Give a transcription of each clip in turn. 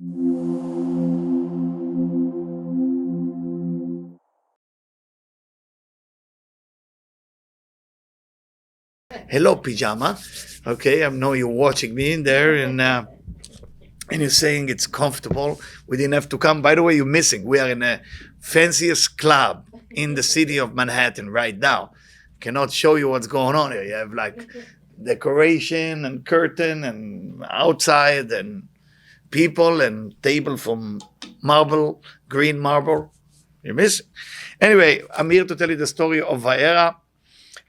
Hello, pajama. Okay, I know you're watching me in there, and you're saying it's comfortable. We didn't have to come. By the way, you're missing. We are in a fanciest club in the city of Manhattan right now. Cannot show you what's going on here. You have like decoration and curtain and outside and people and table from marble, green marble. You're missing. Anyway, I'm here to tell you the story of Vayera.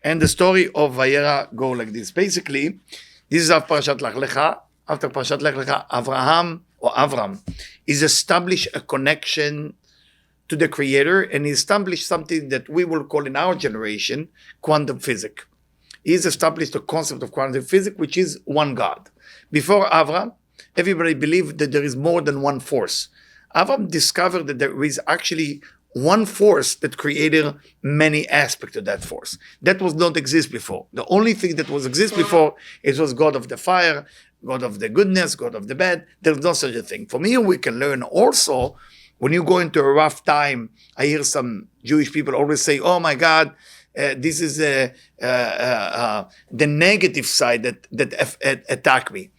And the story of Vayera go like this. Basically, this is after Parashat Lech Lecha. After Parashat Lech Lecha, Avram is established a connection to the Creator, and he established something that we will call in our generation quantum physics. He's established the concept of quantum physics, which is one God. Before Avram, everybody believed that there is more than one force. Avram discovered that there is actually one force that created many aspects of that force. That was not exist before. The only thing that was exist before, it was God of the fire, God of the goodness, God of the bad. There's no such a thing. From here we can learn also, when you go into a rough time, I hear some Jewish people always say, oh my God, this is the negative side that attack me.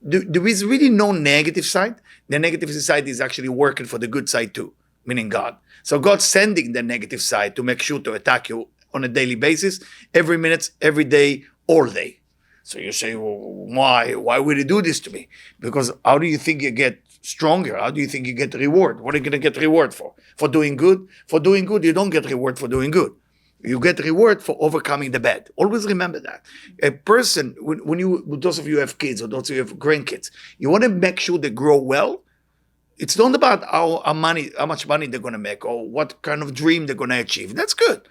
There is really no negative side. The negative side is actually working for the good side too, meaning God. So God's sending the negative side to make sure to attack you on a daily basis, every minute, every day, all day. So you say, well, why? Why would he do this to me? Because how do you think you get stronger? How do you think you get reward? What are you going to get reward for? For doing good? For doing good, you don't get reward for doing good. You get reward for overcoming the bad. Always remember that. A person, when those of you who have kids or those of you who have grandkids, you want to make sure they grow well. It's not about how much money they're going to make or what kind of dream they're going to achieve. That's good.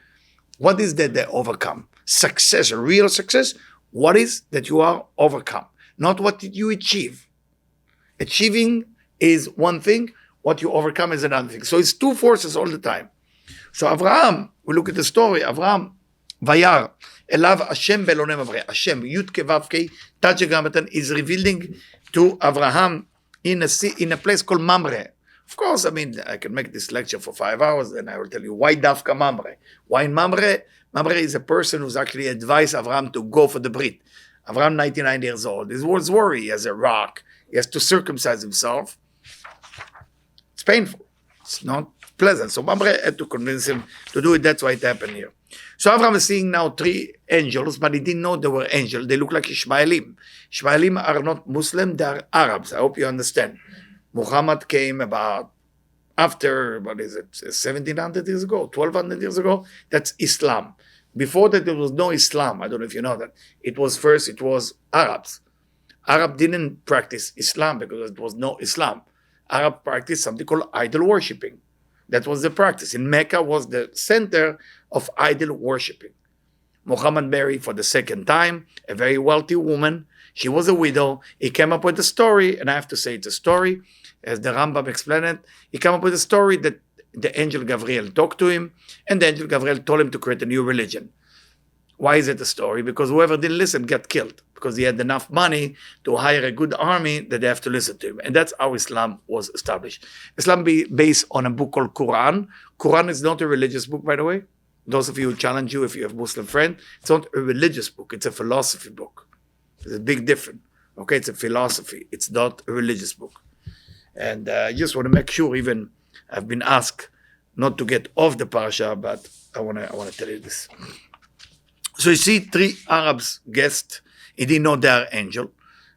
What is that they overcome? Success, a real success. What is that you are overcome? Not what did you achieve. Achieving is one thing. What you overcome is another thing. So it's two forces all the time. So Avraham, we look at the story. Avraham, Vayar, Elav Hashem belonem Avraham. Hashem, Yud Kevavkei, Tajegamatan is revealing to Avraham in a place called Mamre. Of course, I mean, I can make this lecture for 5 hours, and I will tell you why Dafka Mamre. Why in Mamre? Mamre is a person who's actually advised Avraham to go for the Brit. Avraham, 99 years old. His words worry. He has a rock. He has to circumcise himself. It's painful. It's not pleasant. So Mamre had to convince him to do it. That's why it happened here. So Avraham is seeing now 3 angels, but he didn't know they were angels. They look like Ishmaelim. Ishmaelim are not Muslim, they are Arabs. I hope you understand. Muhammad came about after, 1700 years ago, 1200 years ago? That's Islam. Before that, there was no Islam. I don't know if you know that. It was Arabs. Arab didn't practice Islam because it was no Islam. Arab practiced something called idol worshipping. That was the practice. In Mecca was the center of idol worshipping. Muhammad married for the second time a very wealthy woman. She was a widow. He came up with a story, and I have to say it's a story, as the Rambam explained it. He came up with a story that the angel Gabriel talked to him, and the angel Gabriel told him to create a new religion. Why is it a story? Because whoever didn't listen got killed, because he had enough money to hire a good army that they have to listen to him. And that's how Islam was established. Islam based on a book called Quran. Quran is not a religious book, by the way. Those of you who challenge you, if you have a Muslim friend, it's not a religious book. It's a philosophy book. There's a big difference. Okay, it's a philosophy. It's not a religious book. And I just want to make sure, even I've been asked not to get off the parasha, but I want to tell you this. So you see 3 Arabs guests. He didn't know they are angel,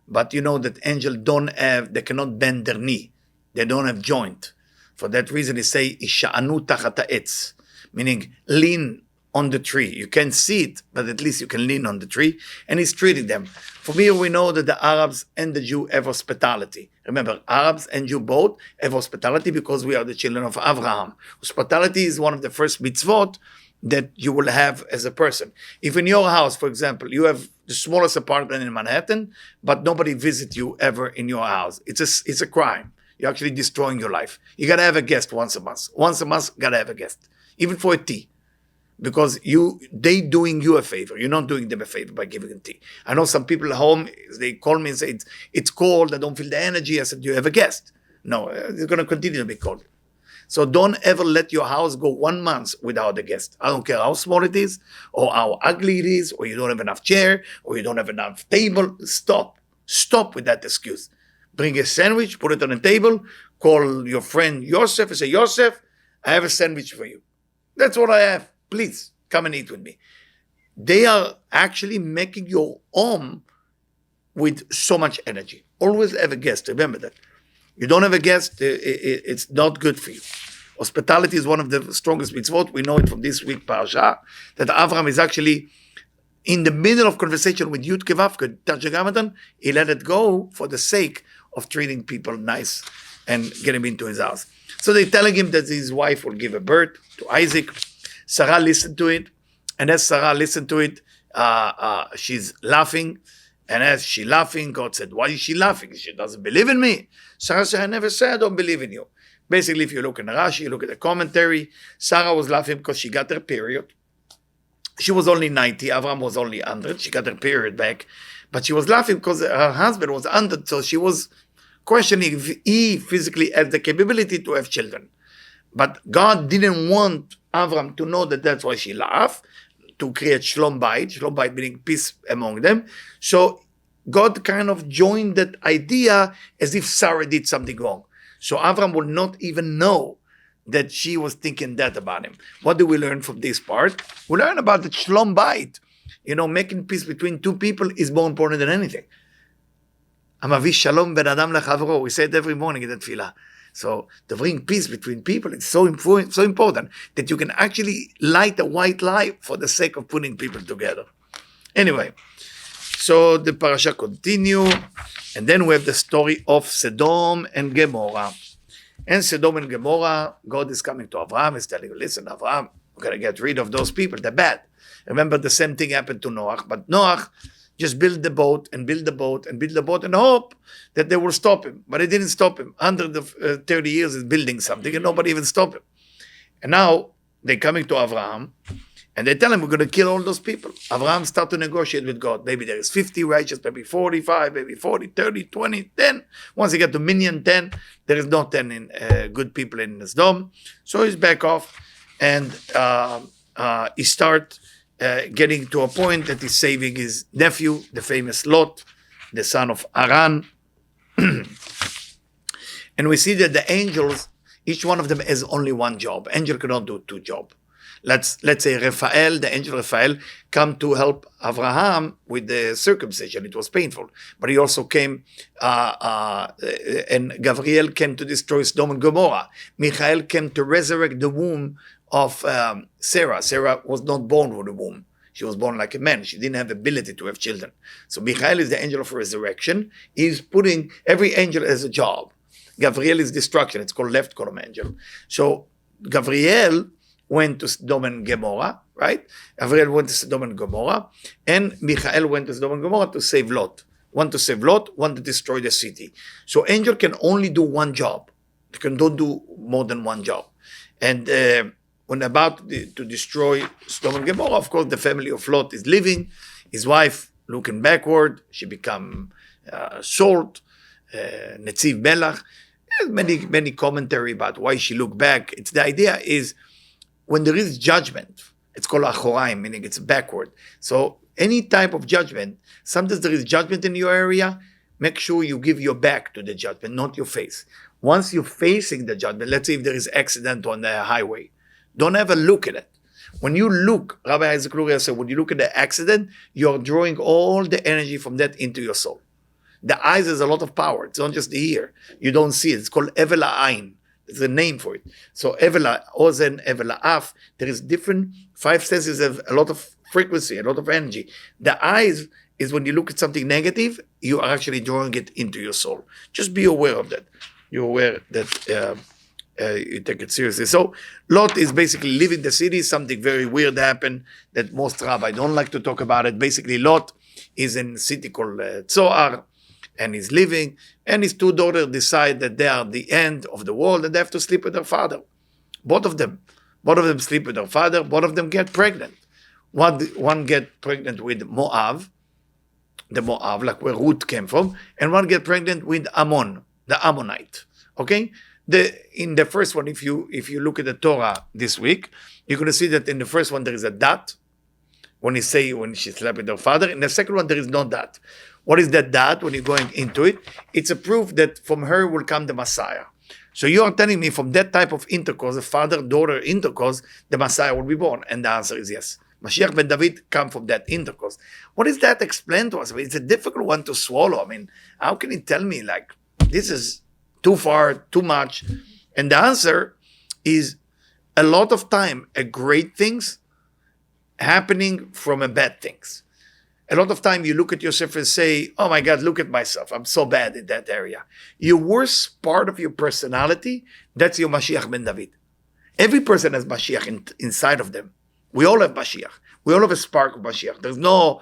but you know that angel they cannot bend their knee. They don't have joint. For that reason, he say, Isha'anu tachat ha'etz, meaning lean on the tree. You can't see it, but at least you can lean on the tree. And he's treating them. From here, we know that the Arabs and the Jew have hospitality. Remember, Arabs and Jew both have hospitality because we are the children of Abraham. Hospitality is one of the first mitzvot that you will have as a person. If in your house, for example, you have the smallest apartment in Manhattan, but nobody visits you ever in your house, it's a crime. You're actually destroying your life. You gotta have a guest once a month. Once a month, gotta have a guest, even for a tea, because they doing you a favor. You're not doing them a favor by giving them tea. I know some people at home, they call me and say, it's cold, I don't feel the energy. I said, you have a guest. No, it's going to continue to be cold. So don't ever let your house go 1 month without a guest. I don't care how small it is, or how ugly it is, or you don't have enough chair, or you don't have enough table. Stop. Stop with that excuse. Bring a sandwich, put it on the table, call your friend Yosef and say, Yosef, I have a sandwich for you. That's what I have. Please, come and eat with me. They are actually making your home with so much energy. Always have a guest. Remember that. You don't have a guest, it's not good for you. Hospitality is one of the strongest mitzvot. We know it from this week, parashah, that Avraham is actually in the middle of conversation with Yud Kevavke, Tajagamadan, he let it go for the sake of treating people nice and get him into his house. So they're telling him that his wife will give a birth to Isaac. Sarah listened to it. And as Sarah listened to it, she's laughing. And as she's laughing, God said, why is she laughing? She doesn't believe in me. Sarah said, I never said I don't believe in you. Basically, if you look in Rashi, you look at the commentary, Sarah was laughing because she got her period. She was only 90, Avram was only 100. She got her period back. But she was laughing because her husband was 100. So she was questioning if he physically had the capability to have children. But God didn't want Avram to know that that's why she laughed, to create shalom bayit meaning peace among them. So God kind of joined that idea as if Sarah did something wrong. So Avram would not even know that she was thinking that about him. What do we learn from this part? We learn about the shalom bayit. Making peace between two people is more important than anything. Amavi shalom ben adam lechavro. We say it every morning in the tefillah. So to bring peace between people, it's so important that you can actually light a white light for the sake of putting people together. Anyway, so the parasha continue, and then we have the story of Sodom and Gomorrah. And Sodom and Gomorrah, God is coming to Abraham, is telling you, listen, Abraham, we're going to get rid of those people, they're bad. Remember, the same thing happened to Noach, but Noach just build the boat and build the boat and build the boat and hope that they will stop him. But it didn't stop him. 130 years is building something and nobody even stopped him. And now they're coming to Abraham and they tell him, we're going to kill all those people. Abraham start to negotiate with God. Maybe there is 50 righteous, maybe 45, maybe 40, 30, 20, 10. Once he get to million, 10, there is no 10 in, good people in Sodom. So he's back off and he start getting to a point that he's saving his nephew, the famous Lot, the son of Haran. And we see that the angels, each one of them has only one job. Angel cannot do two jobs. Let's say Raphael, the angel Raphael, come to help Abraham with the circumcision. It was painful. But he also came, and Gabriel came to destroy Sodom and Gomorrah. Michael came to resurrect the womb of Sarah. Sarah was not born with a womb. She was born like a man. She didn't have ability to have children. So Michael is the angel of resurrection. He's putting, every angel has a job. Gabriel is destruction. It's called left column angel. So Gabriel went to Sodom and Gomorrah, right? Gabriel went to Sodom and Gomorrah, and Michael went to Sodom and Gomorrah to save Lot. One to save Lot, one to destroy the city. So angel can only do one job. They don't do more than one job. And when about to destroy Sodom and Gomorrah, of course, the family of Lot is living. His wife, looking backward, she become salt, Netziv Melach. There's many commentary about why she looked back. It's the idea is when there is judgment, it's called achoraim, meaning it's backward. So any type of judgment, sometimes there is judgment in your area, make sure you give your back to the judgment, not your face. Once you're facing the judgment, let's say if there is accident on the highway, don't ever look at it. When you look, Rabbi Isaac Luria said, when you look at the accident, you're drawing all the energy from that into your soul. The eyes has a lot of power. It's not just the ear. You don't see it. It's called Evel Ha'ain. There's a name for it. So Evel Ozen, Evel Ha'af, there is different, 5 senses have a lot of frequency, a lot of energy. The eyes is when you look at something negative, you are actually drawing it into your soul. Just be aware of that. You're aware that you take it seriously. So Lot is basically leaving the city. Something very weird happened that most rabbis don't like to talk about it. Basically, Lot is in a city called Zoar, and he's living, and his 2 daughters decide that they are the end of the world and they have to sleep with their father. Both of them sleep with their father. Both of them get pregnant. One get pregnant with Moab, the Moab, like where Ruth came from, and one get pregnant with Ammon, the Ammonite. Okay, in the first one, if you look at the Torah this week, you're going to see that in the first one there is a dat when she slept with her father. In the second one there is no dat. What is that dat? When you're going into it, it's a proof that from her will come the Messiah. So you are telling me from that type of intercourse, the father-daughter intercourse, the Messiah will be born, and the answer is yes. Mashiach ben David come from that intercourse. What is that explained to us? I mean, it's a difficult one to swallow. I mean, how can you tell me like this is too far, too much? And the answer is a lot of time, a great things happening from a bad things. A lot of time you look at yourself and say, oh my God, look at myself. I'm so bad in that area. Your worst part of your personality, that's your Mashiach ben David. Every person has Mashiach inside of them. We all have Mashiach. We all have a spark of Mashiach. There's no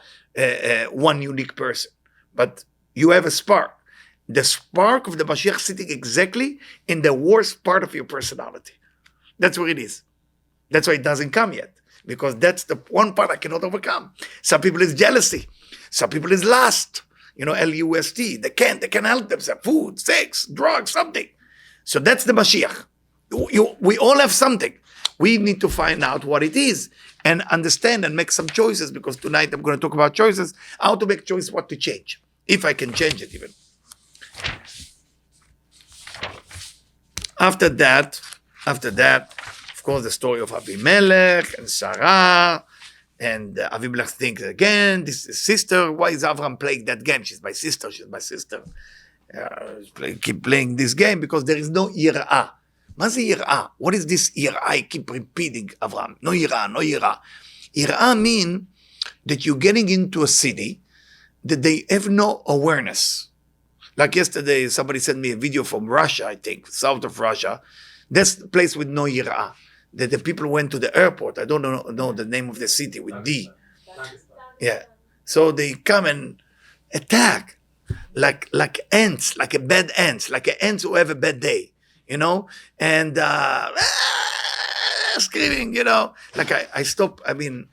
one unique person, but you have a spark. The spark of the Mashiach sitting exactly in the worst part of your personality. That's where it is. That's why it doesn't come yet, because that's the one part I cannot overcome. Some people is jealousy. Some people is lust. L-U-S-T. They can't help themselves. Food, sex, drugs, something. So that's the Mashiach. We all have something. We need to find out what it is and understand and make some choices, because tonight I'm going to talk about choices, how to make choice, what to change, if I can change it even. After that, of course, the story of Avimelech and Sarah, and Avimelech thinks again, this is his sister. Why is Avram playing that game? She's my sister. Keep playing this game because there is no yirah. מה זה יראה? What is this יראה? I keep repeating, Avram. No יראה, no יראה. יראה mean that you're getting into a city that they have no awareness. Like yesterday, somebody sent me a video from Russia, I think, south of Russia. That's the place with no yirah. That the people went to the airport. I don't know the name of the city with D. Yeah. So they come and attack like ants, like a bad ants, like ants who have a bad day. And screaming, like I stop. I mean,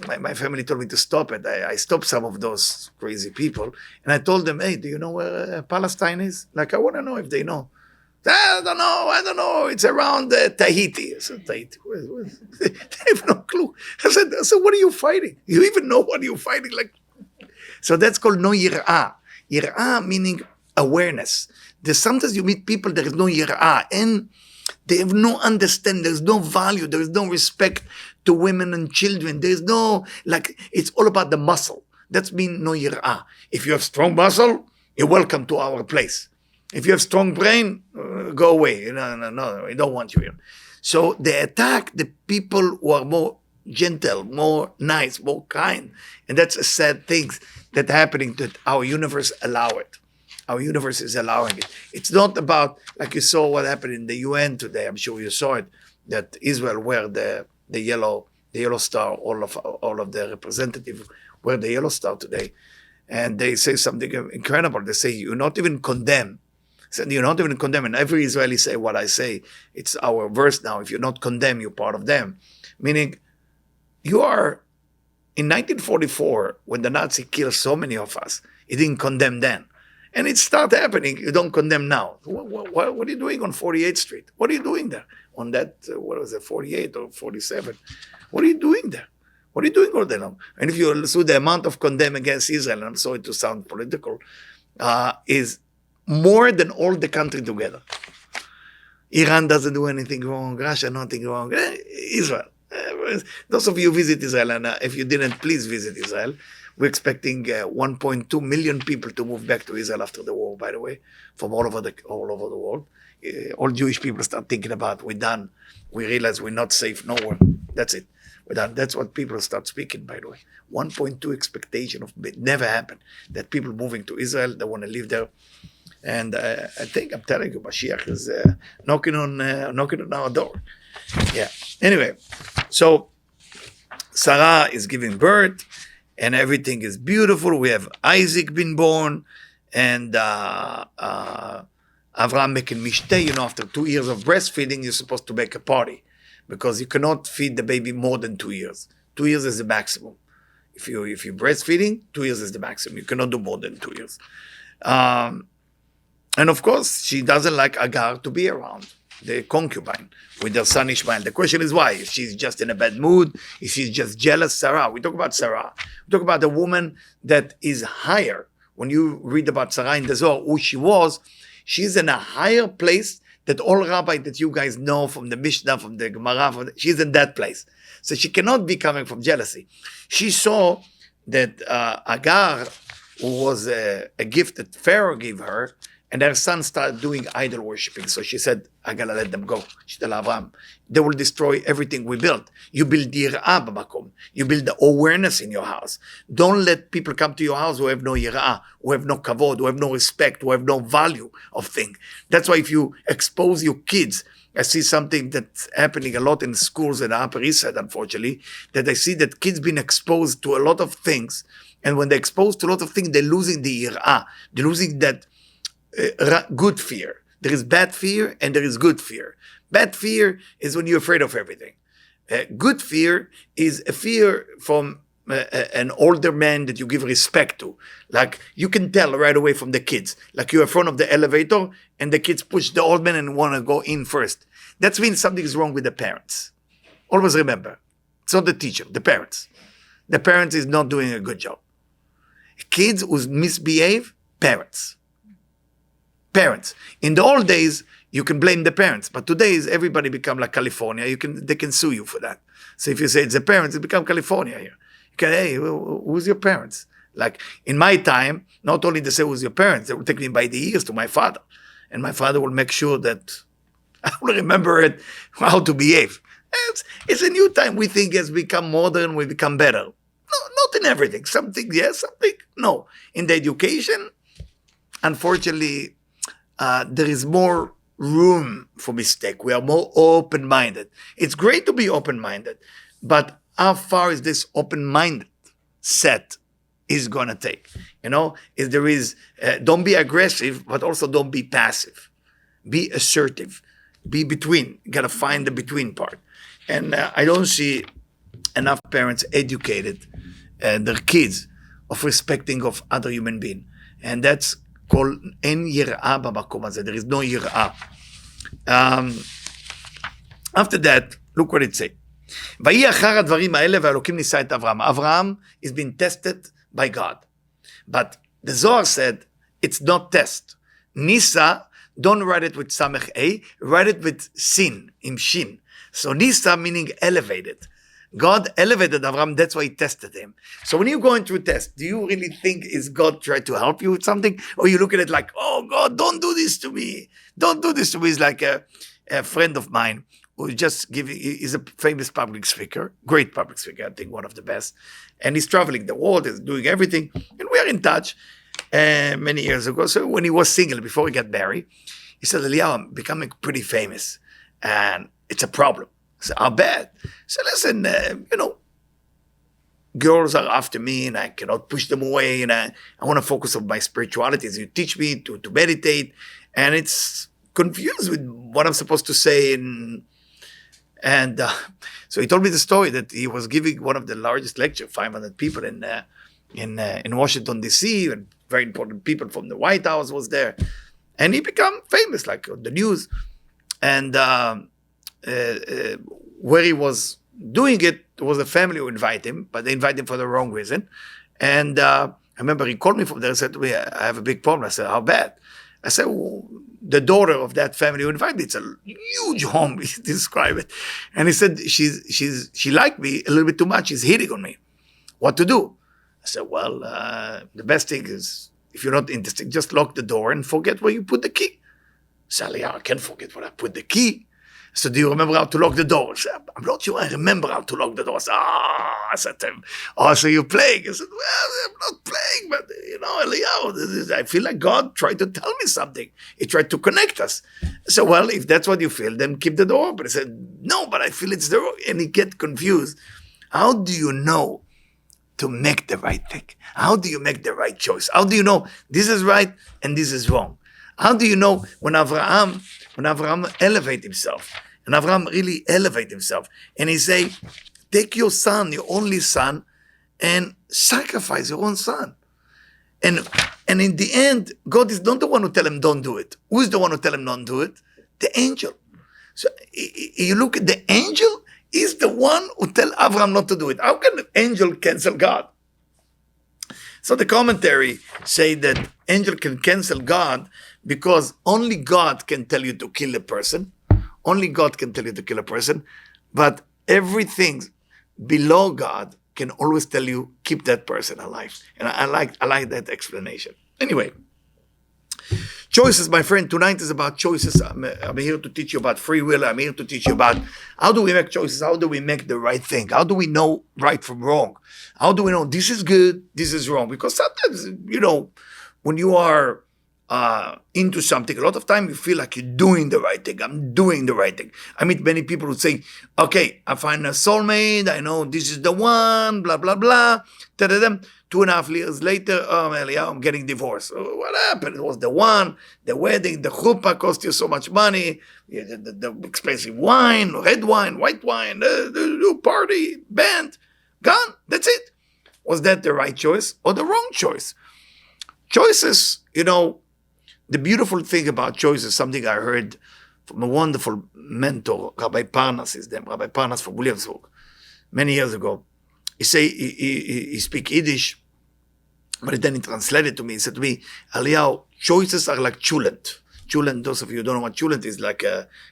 my family told me to stop it. I stopped some of those crazy people, and I told them, hey, do you know where Palestine is? Like, I want to know if they know. I don't know. It's around Tahiti. I said, Tahiti? They have no clue. I said, what are you fighting? You even know what you're fighting? So that's called no yirah. Yirah meaning awareness. Sometimes you meet people, there is no yirah, and they have no understanding, there's no value, there is no respect to women and children, there is no, it's all about the muscle. That's mean no yirah. If you have strong muscle, you're welcome to our place. If you have strong brain, go away. No, we don't want you here. So they attack the people who are more gentle, more nice, more kind. And that's a sad thing that's happening, that our universe allow it. Our universe is allowing it. It's not about, like you saw what happened in the UN today. I'm sure you saw it, that Israel wear the yellow star. All of the representatives wear the yellow star today, and they say something incredible. They say you're not even condemned. You're not even condemned. And every Israeli say what I say. It's our verse now. If you're not condemned, you're part of them. Meaning, you are in 1944 when the Nazi killed so many of us. He didn't condemn then. And it started happening. You don't condemn now. What are you doing on 48th Street? What are you doing there? On that, 48 or 47? What are you doing there? What are you doing all day long? And if you see the amount of condemn against Israel, and I'm sorry to sound political, is more than all the country together. Iran doesn't do anything wrong. Russia, nothing wrong. Israel. Those of you visit Israel, and if you didn't, please visit Israel. We're expecting 1.2 million people to move back to Israel after the war, by the way, from all over the world. All Jewish people start thinking about, we're done. We realize we're not safe nowhere. That's it. We're done. That's what people start speaking, by the way. 1.2 expectation of it never happened. That people moving to Israel, they want to live there. And I think, I'm telling you, Mashiach is knocking on our door. Yeah. Anyway, so Sarah is giving birth, and everything is beautiful. We have Isaac been born, and Avraham making mishteh. After 2 years of breastfeeding, you're supposed to make a party, because you cannot feed the baby more than 2 years. 2 years is the maximum. If you're breastfeeding, 2 years is the maximum. You cannot do more than 2 years. And of course, she doesn't like Hagar to be around, the concubine, with their son Ishmael. The question is why? If she's just in a bad mood, if she's just jealous, Sarah. We talk about Sarah. We talk about a woman that is higher. When you read about Sarah in the Zohar, who she was, she's in a higher place that all rabbi that you guys know from the Mishnah, from the Gemara, she's in that place. So she cannot be coming from jealousy. She saw that Hagar, who was a gift that Pharaoh gave her, and her son started doing idol worshipping. So she said, I gotta let them go. She told Abraham, they will destroy everything we built. You build yira'ah b'makom. You build the awareness in your house. Don't let people come to your house who have no yira'ah, who have no kavod, who have no respect, who have no value of things. That's why if you expose your kids, I see something that's happening a lot in schools in the Upper East Side, unfortunately, that I see that kids being exposed to a lot of things. And when they're exposed to a lot of things, they're losing the yira'ah. They're losing that good fear. There is bad fear and there is good fear. Bad fear is when you're afraid of everything. Good fear is a fear from an older man that you give respect to. Like you can tell right away from the kids. Like you're in front of the elevator and the kids push the old man and want to go in first. That means something is wrong with the parents. Always remember, it's not the teacher, the parents. The parents is not doing a good job. Kids who misbehave, parents. Parents. In the old days, you can blame the parents, but today everybody become like California. They can sue you for that. So if you say it's the parents, it become California here. You can, hey, who's your parents? Like in my time, not only they say who's your parents, they will take me by the ears to my father, and my father will make sure that I will remember it how to behave. It's a new time. We think has become modern, we become better. No, not in everything. Something yes, something no. In the education, unfortunately. There is more room for mistake. We are more open-minded. It's great to be open-minded, but how far is this open-minded set is going to take? You know, if there is, don't be aggressive, but also don't be passive. Be assertive. Be between. You got to find the between part. And I don't see enough parents educated their kids of respecting of other human being. And that's called en yira'ah b'makom hazeh. There is no yira'ah. After that, look what it says. ויהי אחר הדברים האלה והאלוקים ניסה את אברהם. Abraham is being tested by God. But the Zohar said, it's not test. Nissa, don't write it with samech a, write it with sin, im shin. So Nissa meaning elevated. God elevated Abraham, that's why he tested him. So when you're going through a test, do you really think is God trying to help you with something? Or you look at it like, oh God, don't do this to me. Don't do this to me. It's like a friend of mine who just he's a famous public speaker, great public speaker, I think one of the best. And he's traveling the world, he's doing everything. And we are in touch many years ago. So when he was single, before he got married, he said, Eliyahu, I'm becoming pretty famous. And it's a problem. I said, how bad? So listen, girls are after me and I cannot push them away. And I want to focus on my spirituality as you teach me to meditate. And it's confused with what I'm supposed to say. And so he told me the story that he was giving one of the largest lectures, 500 people in Washington, D.C., and very important people from the White House was there. And he became famous, like on the news. And where he was doing it, there was a family who invited him, but they invited him for the wrong reason. And I remember he called me from there and said to me, I have a big problem. I said, how bad? I said, well, the daughter of that family who invited me, it's a huge home, he described it. And he said, she liked me a little bit too much. She's hitting on me. What to do? I said, well, the best thing is, if you're not interested, just lock the door and forget where you put the key. I said, yeah, I can't forget where I put the key. So do you remember how to lock the door? I said, I'm not sure I remember how to lock the door. I said to him, oh, so you're playing? I said, well, I'm not playing, but Eliyahu, I feel like God tried to tell me something. He tried to connect us. I said, well, if that's what you feel, then keep the door open. He said, no, but I feel it's the wrong. And he get confused. How do you know to make the right thing? How do you make the right choice? How do you know this is right and this is wrong? How do you know when Abraham elevate himself, and Abraham really elevate himself, and he say, take your son, your only son, and sacrifice your own son. And in the end, God is not the one who tell him don't do it. Who is the one who tell him don't do it? The angel. So you look at the angel, is the one who tell Abraham not to do it. How can the angel cancel God? So the commentary say that angel can cancel God because only God can tell you to kill a person. Only God can tell you to kill a person. But everything below God can always tell you, keep that person alive. And I like that explanation. Anyway, choices, my friend. Tonight is about choices. I'm here to teach you about free will. I'm here to teach you about how do we make choices? How do we make the right thing? How do we know right from wrong? How do we know this is good, this is wrong? Because sometimes, when you are into something, a lot of time you feel like you're doing the right thing. I'm doing the right thing. I meet many people who say, okay, I find a soulmate. I know this is the one, blah, blah, blah. 2.5 years later, I'm getting divorced. What happened? It was the one, the wedding, the chuppah cost you so much money, the expensive wine, red wine, white wine, the party, band, gone. That's it. Was that the right choice or the wrong choice? Choices, the beautiful thing about choices, something I heard from a wonderful mentor, Rabbi Parnas is them, Rabbi Parnas from Williamsburg, many years ago. He speak Yiddish, but then he translated to me. He said to me, Eliyahu, choices are like chulent. Chulent, those of you who don't know what chulent is,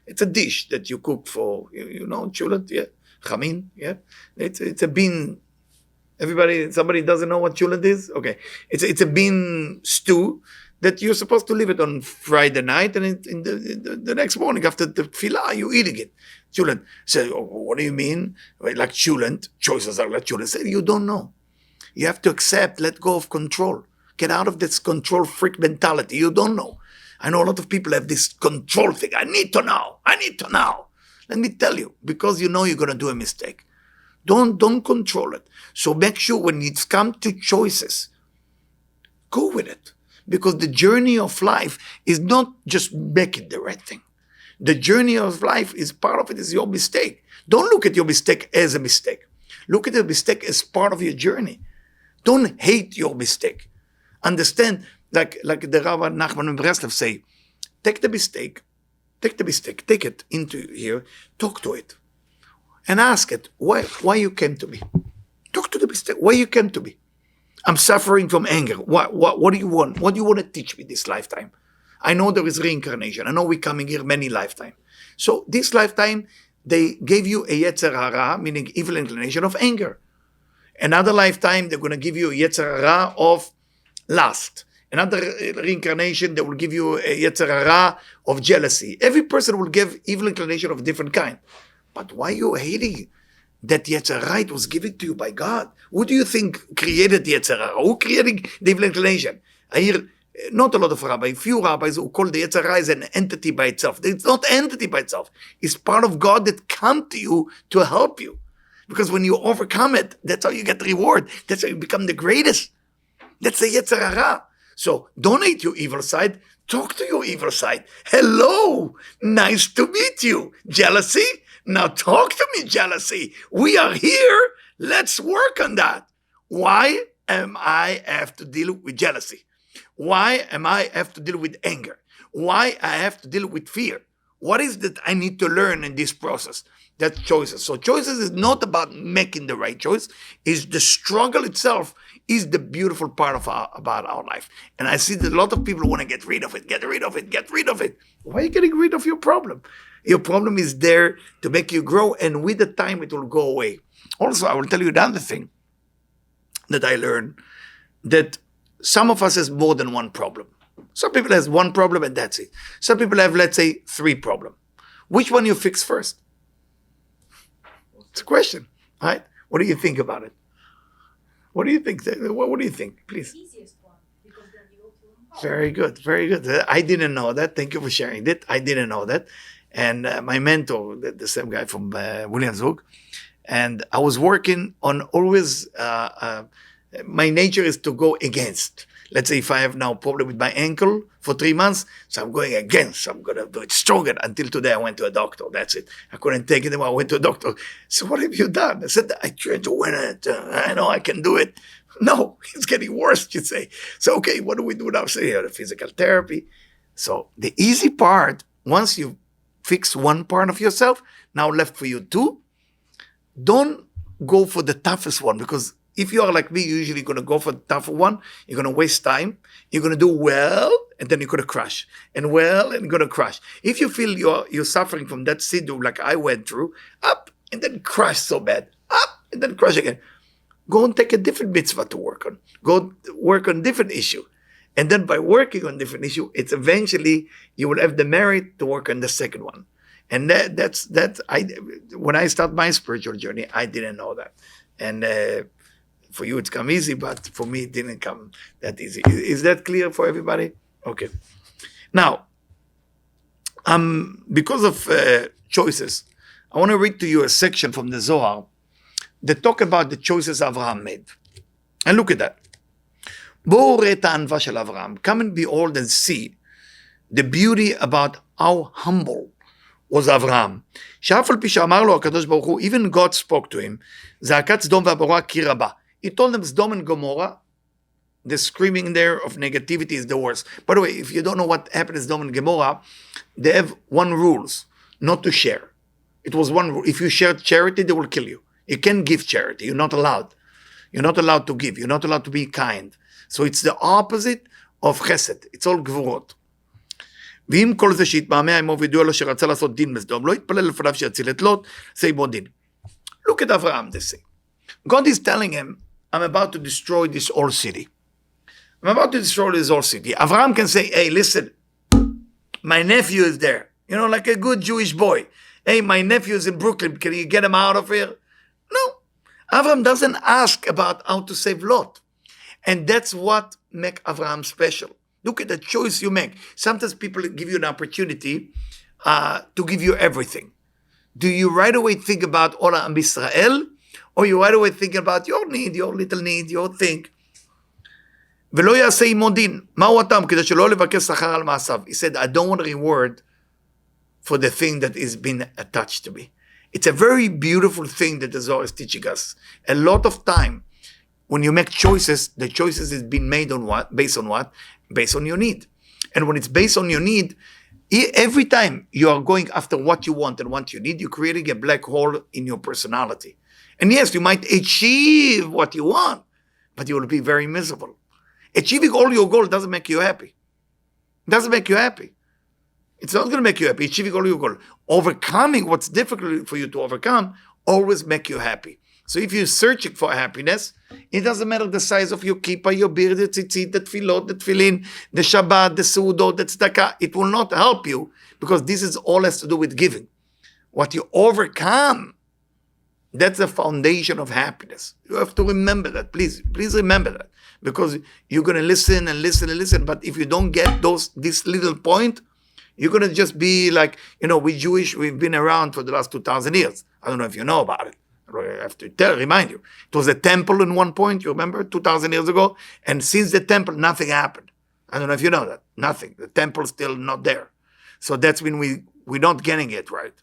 it's a dish that you cook for, you know chulent, yeah? Chamin, yeah? It's a bean. Somebody doesn't know what chulent is? Okay. It's a bean stew that you're supposed to leave it on Friday night, and in the next morning after the tefillah, you're eating it. Chulent. So, what do you mean? Like chulent, choices are like chulent. Say, you don't know. You have to accept, let go of control. Get out of this control freak mentality. You don't know. I know a lot of people have this control thing. I need to know. Let me tell you, because you know you're going to do a mistake. Don't control it. So make sure when it's come to choices, go with it. Because the journey of life is not just making the right thing. The journey of life is part of it is your mistake. Don't look at your mistake as a mistake. Look at the mistake as part of your journey. Don't hate your mistake. Understand, like the Rabbi Nachman and Breslev say, take the mistake, take it into here, talk to it, and ask it, why you came to me? Talk to the mistake, why you came to me? I'm suffering from anger. What do you want? What do you want to teach me this lifetime? I know there is reincarnation. I know we're coming here many lifetimes. So this lifetime, they gave you a Yetzer Hara, meaning evil inclination of anger. Another lifetime, they're going to give you a Yetzer Hara of lust. Another reincarnation, they will give you a Yetzer Hara of jealousy. Every person will give evil inclination of different kind. But why are you hating that Yetzer Hara? It was given to you by God. Who do you think created the Yetzer Hara? Who created the evil inclination? I hear not a lot of rabbis, few rabbis who call the Yetzer Hara as an entity by itself. It's not an entity by itself. It's part of God that come to you to help you. Because when you overcome it, that's how you get the reward. That's how you become the greatest. That's the Yetzer Hara. So don't hate your evil side. Talk to your evil side. Hello, nice to meet you. Jealousy? Now talk to me, jealousy. We are here. Let's work on that. Why am I have to deal with jealousy? Why am I have to deal with anger? Why I have to deal with fear? What is that I need to learn in this process? That's choices. So choices is not about making the right choice. It's the struggle itself is the beautiful part of about our life. And I see that a lot of people want to get rid of it. Why are you getting rid of your problem? Your problem is there to make you grow, and with the time it will go away. Also, I will tell you another thing that I learned, that some of us has more than one problem. Some people has one problem and that's it. Some people have, let's say, 3 problems. Which one you fix first? It's a question, right? What do you think about it? What do you think? What do you think? Please. The easiest one, because then you go to them. Very good, very good. I didn't know that. Thank you for sharing that. I didn't know that. And my mentor, the same guy from Williamsburg, and I was working on always, my nature is to go against. let's say if I have now problem with my ankle for 3 months, so I'm going again, so I'm going to do it stronger. Until today, I went to a doctor. That's it. I couldn't take it anymore. I went to a doctor. So what have you done? I said, I tried to win it. I know I can do it. No, it's getting worse, you say. So, okay, what do we do now? So, the physical therapy. So the easy part, once you fix one part of yourself, now left for you two, don't go for the toughest one, because if you are like me, you're usually going to go for the tougher one. You're going to waste time. You're going to do well, and then you're going to crash. And well, and you're going to crash. If you feel you're suffering from that syndrome like I went through, up, and then crash so bad. Up, and then crash again. Go and take a different mitzvah to work on. Go work on different issue. And then by working on different issue, it's eventually you will have the merit to work on the second one. And that's when I start my spiritual journey, I didn't know that. And for you, it's come easy, but for me, it didn't come that easy. Is that clear for everybody? Okay. Now, because of choices, I want to read to you a section from the Zohar that talk about the choices Avraham made. And look at that. בואו ראה את הענווה של אברהם. Come and behold and see the beauty about how humble was Avraham. שאף על פי שאמר לו הקדוש ברוך הוא, even God spoke to him, זעקת סדום ועמורה כי רבה. He told them Sodom and Gomorrah, the screaming there of negativity is the worst. By the way, if you don't know what happened in Sodom and Gomorrah, they have one rules, not to share. It was one rule. If you share charity, they will kill you. You can't give charity. You're not allowed. You're not allowed to give. You're not allowed to be kind. So it's the opposite of chesed. It's all גבורות. ואם כל זה שהתמהמה עמו וידוע לו שרצה לעשות דין בסדום, לא יתפלל לפניו שיציל את לוט, זה עמו דין. Look at Avraham, they say. God is telling him, I'm about to destroy this whole city. I'm about to destroy this whole city. Avraham can say, hey, listen, my nephew is there. You know, like a good Jewish boy. Hey, my nephew is in Brooklyn. Can you get him out of here? No. Avraham doesn't ask about how to save Lot. And that's what makes Avraham special. Look at the choice you make. Sometimes people give you an opportunity to give you everything. Do you right away think about Ola Am Israel? Or you right away think about your need, your little need, your thing? ולא יעשה עמו דין. מהו הטעם? כדי שלא לבקש שכר על מעשיו. He said, I don't want a reward for the thing that is being attached to me. It's a very beautiful thing that the Zohar is teaching us. A lot of time, when you make choices, the choices is being made on what? Based on what? Based on your need. And when it's based on your need, every time you are going after what you want and what you need, you're creating a black hole in your personality. And yes, you might achieve what you want, but you will be very miserable. Achieving all your goals doesn't make you happy. It doesn't make you happy. It's not going to make you happy, achieving all your goals. Overcoming what's difficult for you to overcome always make you happy. So if you're searching for happiness, it doesn't matter the size of your kippah, your beard, the tzitzit, the tefillot, the tefillin, the Shabbat, the Seudot, the tzedakah. It will not help you because this is all has to do with giving. What you overcome, that's the foundation of happiness. You have to remember that. Please remember that. Because you're going to listen and listen and listen. But if you don't get this little point, you're going to just be like, we Jewish, we've been around for the last 2,000 years. I don't know if you know about it. I have to remind you. It was a temple in one point, you remember, 2,000 years ago? And since the temple, nothing happened. I don't know if you know that. Nothing. The temple's still not there. So that's when we're not getting it right.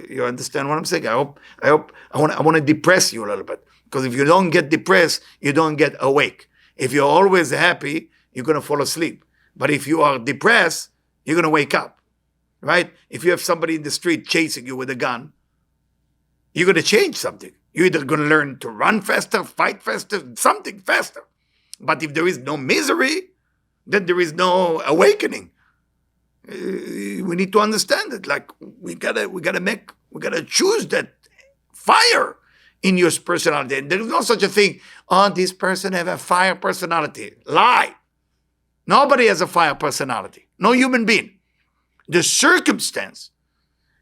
You understand what I'm saying? I want to depress you a little bit. Because if you don't get depressed, you don't get awake. If you're always happy, you're going to fall asleep. But if you are depressed, you're going to wake up. Right? If you have somebody in the street chasing you with a gun, you're going to change something. You're either going to learn to run faster, fight faster, something faster. But if there is no misery, then there is no awakening. We need to understand it. Like we gotta choose that fire in your personality. And there is no such a thing. Oh, this person have a fire personality. Lie. Nobody has a fire personality. No human being. The circumstance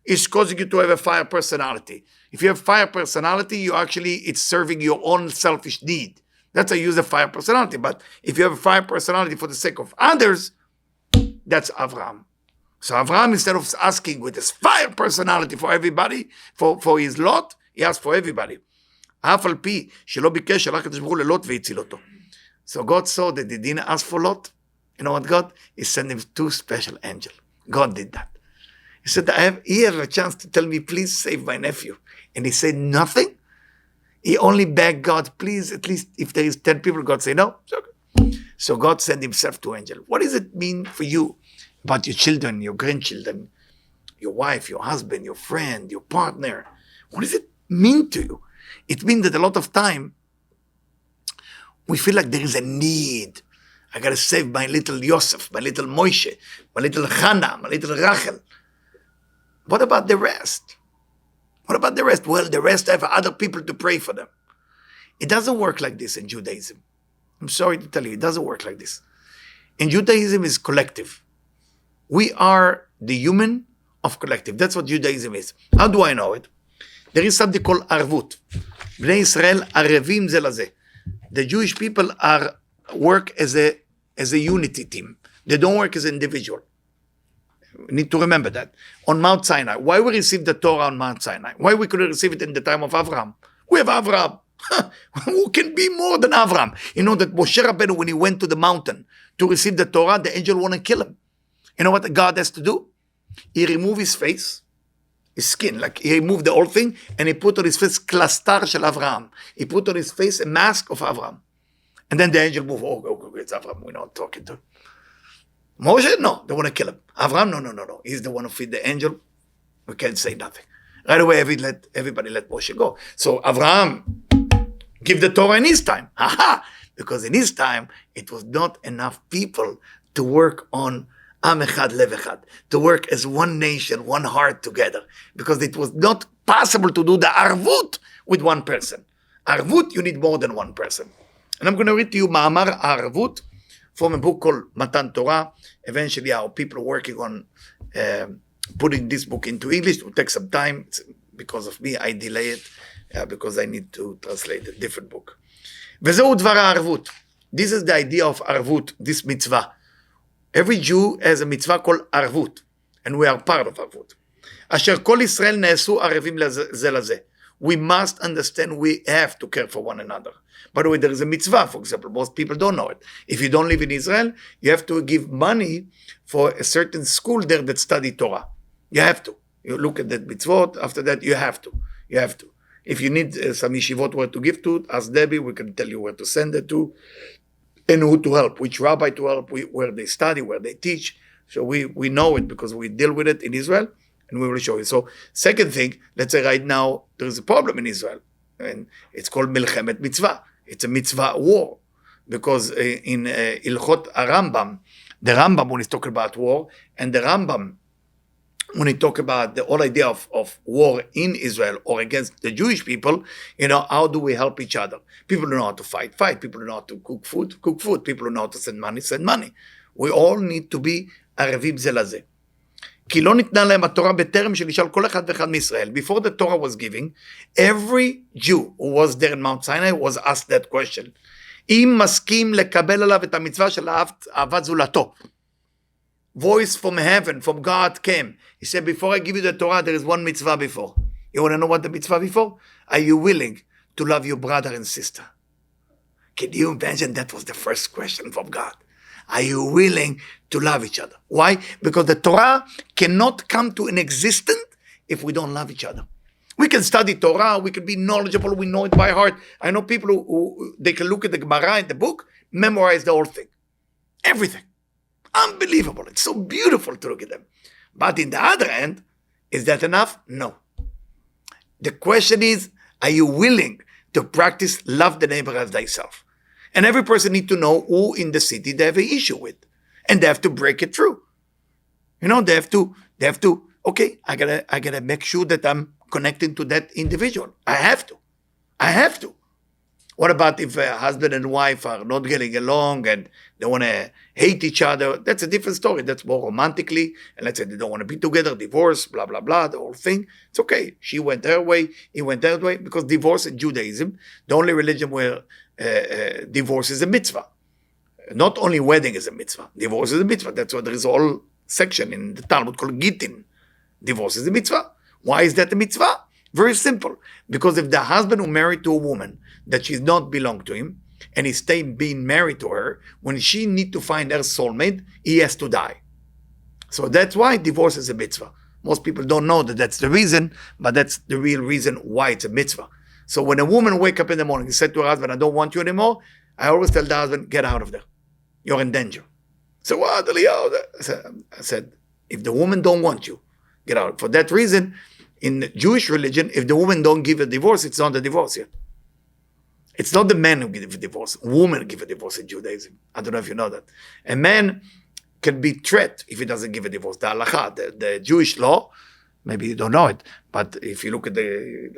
is causing you to have a fire personality. If you have fire personality, it's serving your own selfish need. That's how you use a fire personality. But if you have a fire personality for the sake of others, that's Avraham. So Avraham, instead of asking with his fire personality for everybody, for his lot, he asked for everybody. אף על פי שלא ביקש, שלח הקדוש ברוך הוא ללוט והציל אותו. So God saw that they didn't ask for Lot. You know what God? He sent him 2 special angels. God did that. He said, he has a chance to tell me, please save my nephew. And he said nothing. He only begged God, please, at least if there is 10 people, God say no. So God sent himself 2 angels. What does it mean for you about your children, your grandchildren, your wife, your husband, your friend, your partner? What does it mean to you? It means that a lot of time we feel like there is a need. I got to save my little Yosef, my little Moshe, my little Hannah, my little Rachel. What about the rest? What about the rest? Well, the rest have other people to pray for them. It doesn't work like this in Judaism. I'm sorry to tell you, it doesn't work like this. In Judaism, it's collective. We are the human of collective. That's what Judaism is. How do I know it? There is something called arvut. Bnei Israel arevim ze lazeh. The Jewish people work as a unity team. They don't work as an individual. We need to remember that. On Mount Sinai, why we received the Torah on Mount Sinai? Why we couldn't receive it in the time of Abraham? We have Abraham. Who can be more than Abraham? You know that Moshe Rabbeinu, when he went to the mountain to receive the Torah, the angel wanted to kill him. You know what God has to do? He removed his face, his skin, like he removed the whole thing, and he put on his face klastar shel Avraham. He put on his face a mask of Avraham. And then the angel moved, it's Avraham, we're not talking to him. Moshe, no, they want to kill him. Avraham, no. He's the one who feed the angel. We can't say nothing. Right away, everybody let Moshe go. So Avraham give the Torah in his time. Because in his time, it was not enough people to work on Am Echad Lev Echad, to work as one nation, one heart together. Because it was not possible to do the arvut with one person. Arvut, you need more than one person. And I'm going to read to you Ma'amar Arvut from a book called Matan Torah. Eventually, our people are working on putting this book into English. It will take some time. Because of me, I delay it because I need to translate a different book. וזהו דבר הערבות. This is the idea of arvut, this mitzvah. Every Jew has a mitzvah called arvut, and we are part of arvut. אשר כל ישראל נעשו ערבים זה לזה. We must understand we have to care for one another. By the way, there is a mitzvah, for example. Most people don't know it. If you don't live in Israel, you have to give money for a certain school there that study Torah. You have to. You look at that mitzvot. After that, you have to. You have to. If you need some yeshivot where to give to, ask Debbie. We can tell you where to send it to and who to help, which rabbi to help, where they study, where they teach. So we know it because we deal with it in Israel, and we will show you. So second thing, let's say right now there is a problem in Israel, and it's called Milchemet Mitzvah. It's a mitzvah war, because in Ilchot Rambam, the Rambam, when he's talking about war, and the Rambam, when he talk about the whole idea of war in Israel or against the Jewish people, how do we help each other? People don't know how to fight. People don't know how to cook food. People don't know how to send money. We all need to be ערבים זה לזה. כי לא ניתנה להם התורה בטרם שנשאל כל אחד ואחד מישראל. Before the Torah was giving, every Jew who was there in Mount Sinai was asked that question. אם מסכים לקבל עליו את המצווה של אהבת זולתו. Voice from heaven, from God came. He said, before I give you the Torah, there is one mitzvah before. You want to know what the mitzvah before? Are you willing to love your brother and sister? Can you imagine that was the first question from God? Are you willing to love each other? Why? Because the Torah cannot come to an existence if we don't love each other. We can study Torah, we can be knowledgeable, we know it by heart. I know people who they can look at the Gemara in the book, memorize the whole thing. Everything. Unbelievable. It's so beautiful to look at them. But in the other end, is that enough? No. The question is, are you willing to practice love the neighbor as thyself? And every person needs to know who in the city they have an issue with. And they have to break it through. They have to, okay, I gotta make sure that I'm connecting to that individual. I have to. What about if a husband and wife are not getting along and they want to hate each other? That's a different story. That's more romantically. And let's say they don't want to be together, divorce, blah, blah, blah, the whole thing. It's okay. She went her way, he went that way. Because divorce in Judaism, the only religion where divorce is a mitzvah. Not only wedding is a mitzvah. Divorce is a mitzvah. That's why there is a whole section in the Talmud called Gittin. Divorce is a mitzvah. Why is that a mitzvah? Very simple. Because if the husband who married to a woman that she's not belong to him, and he stayed being married to her, when she need to find her soulmate, he has to die. So that's why divorce is a mitzvah. Most people don't know that that's the reason, but that's the real reason why it's a mitzvah. So when a woman wake up in the morning and said to her husband, I don't want you anymore, I always tell the husband, get out of there. You're in danger. So what, Eliyahu? I said, if the woman don't want you, get out. For that reason, in Jewish religion, if the woman don't give a divorce, it's not a divorce yet. It's not the man who gives a divorce. Women give a divorce in Judaism. I don't know if you know that. A man can be threatened if he doesn't give a divorce. The halakha, the Jewish law, maybe you don't know it, but if you look at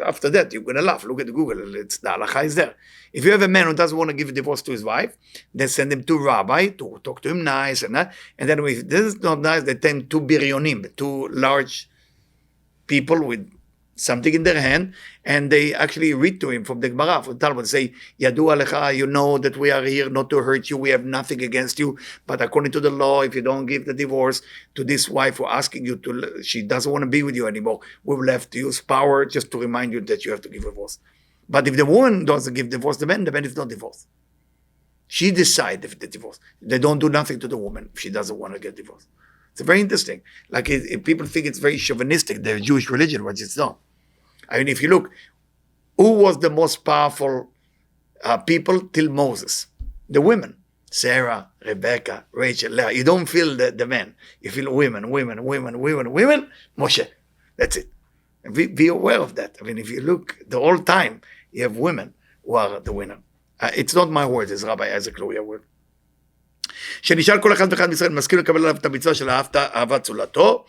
after that, you're going to laugh. Look at Google, the halakha is there. If you have a man who doesn't want to give a divorce to his wife, then send him to a rabbi to talk to him nice, and then if this is not nice, they send two biryonim, two large people with something in their hand, and they actually read to him from the Gemara, from Talmud, say, Yadu alecha, you know that we are here not to hurt you, we have nothing against you, but according to the law, if you don't give the divorce to this wife who asking you to, she doesn't want to be with you anymore, we will have to use power just to remind you that you have to give a divorce. But if the woman doesn't give divorce, the man is not divorced. She decides if the divorce. They don't do nothing to the woman if she doesn't want to get divorced. It's very interesting. Like if people think it's very chauvinistic, the Jewish religion, but it's not. I mean, if you look, who was the most powerful people till Moses? The women. Sarah, Rebecca, Rachel, Leah. You don't feel the men. You feel women. Moshe. That's it. And be aware of that. I mean, if you look the whole time, you have women who are the winner. It's not my words, it's Rabbi Isaac Luria word. שנשאל כל אחד ואחד מישראל מסכים לקבל עליו את המצווה של אהבת זולתו,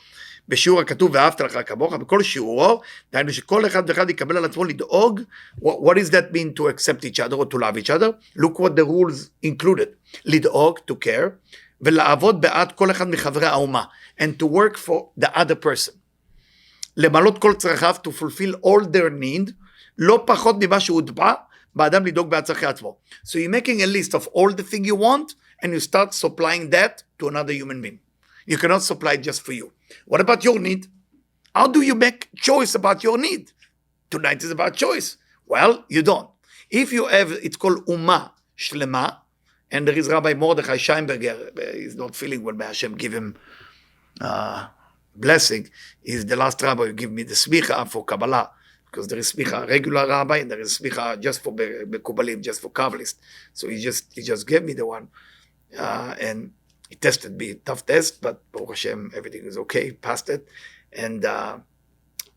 בשיעור הכתוב ואהבת לך כמוך, בכל שיעורו, דהיינו שכל אחד ואחד יקבל על עצמו לדאוג. What does that mean to accept each other or to love each other? Look what the rules included. לדאוג, to care, ולעבוד בעד כל אחד מחברי האומה, and to work for the other person. למלות כל צרכיו, to fulfill all their need, לא פחות ממה שהוטבע, באדם לדאוג בעד צרכי עצמו. So you're making a list of all the things you want, and you start supplying that to another human being. You cannot supply it just for you. What about your need? How do you make choice about your need? Tonight is about choice. Well, you don't. If you have, it's called Ummah Shlema, and there is Rabbi Mordechai Scheinberger, he's not feeling well, may Hashem give him blessing. He's the last rabbi who gave me the smicha for Kabbalah, because there is smicha regular rabbi, and there is smicha just for Mekubalim, just for Kabbalists. So he just gave me the one. And he tested me, tough test, but Baruch Hashem, everything is okay, passed it. And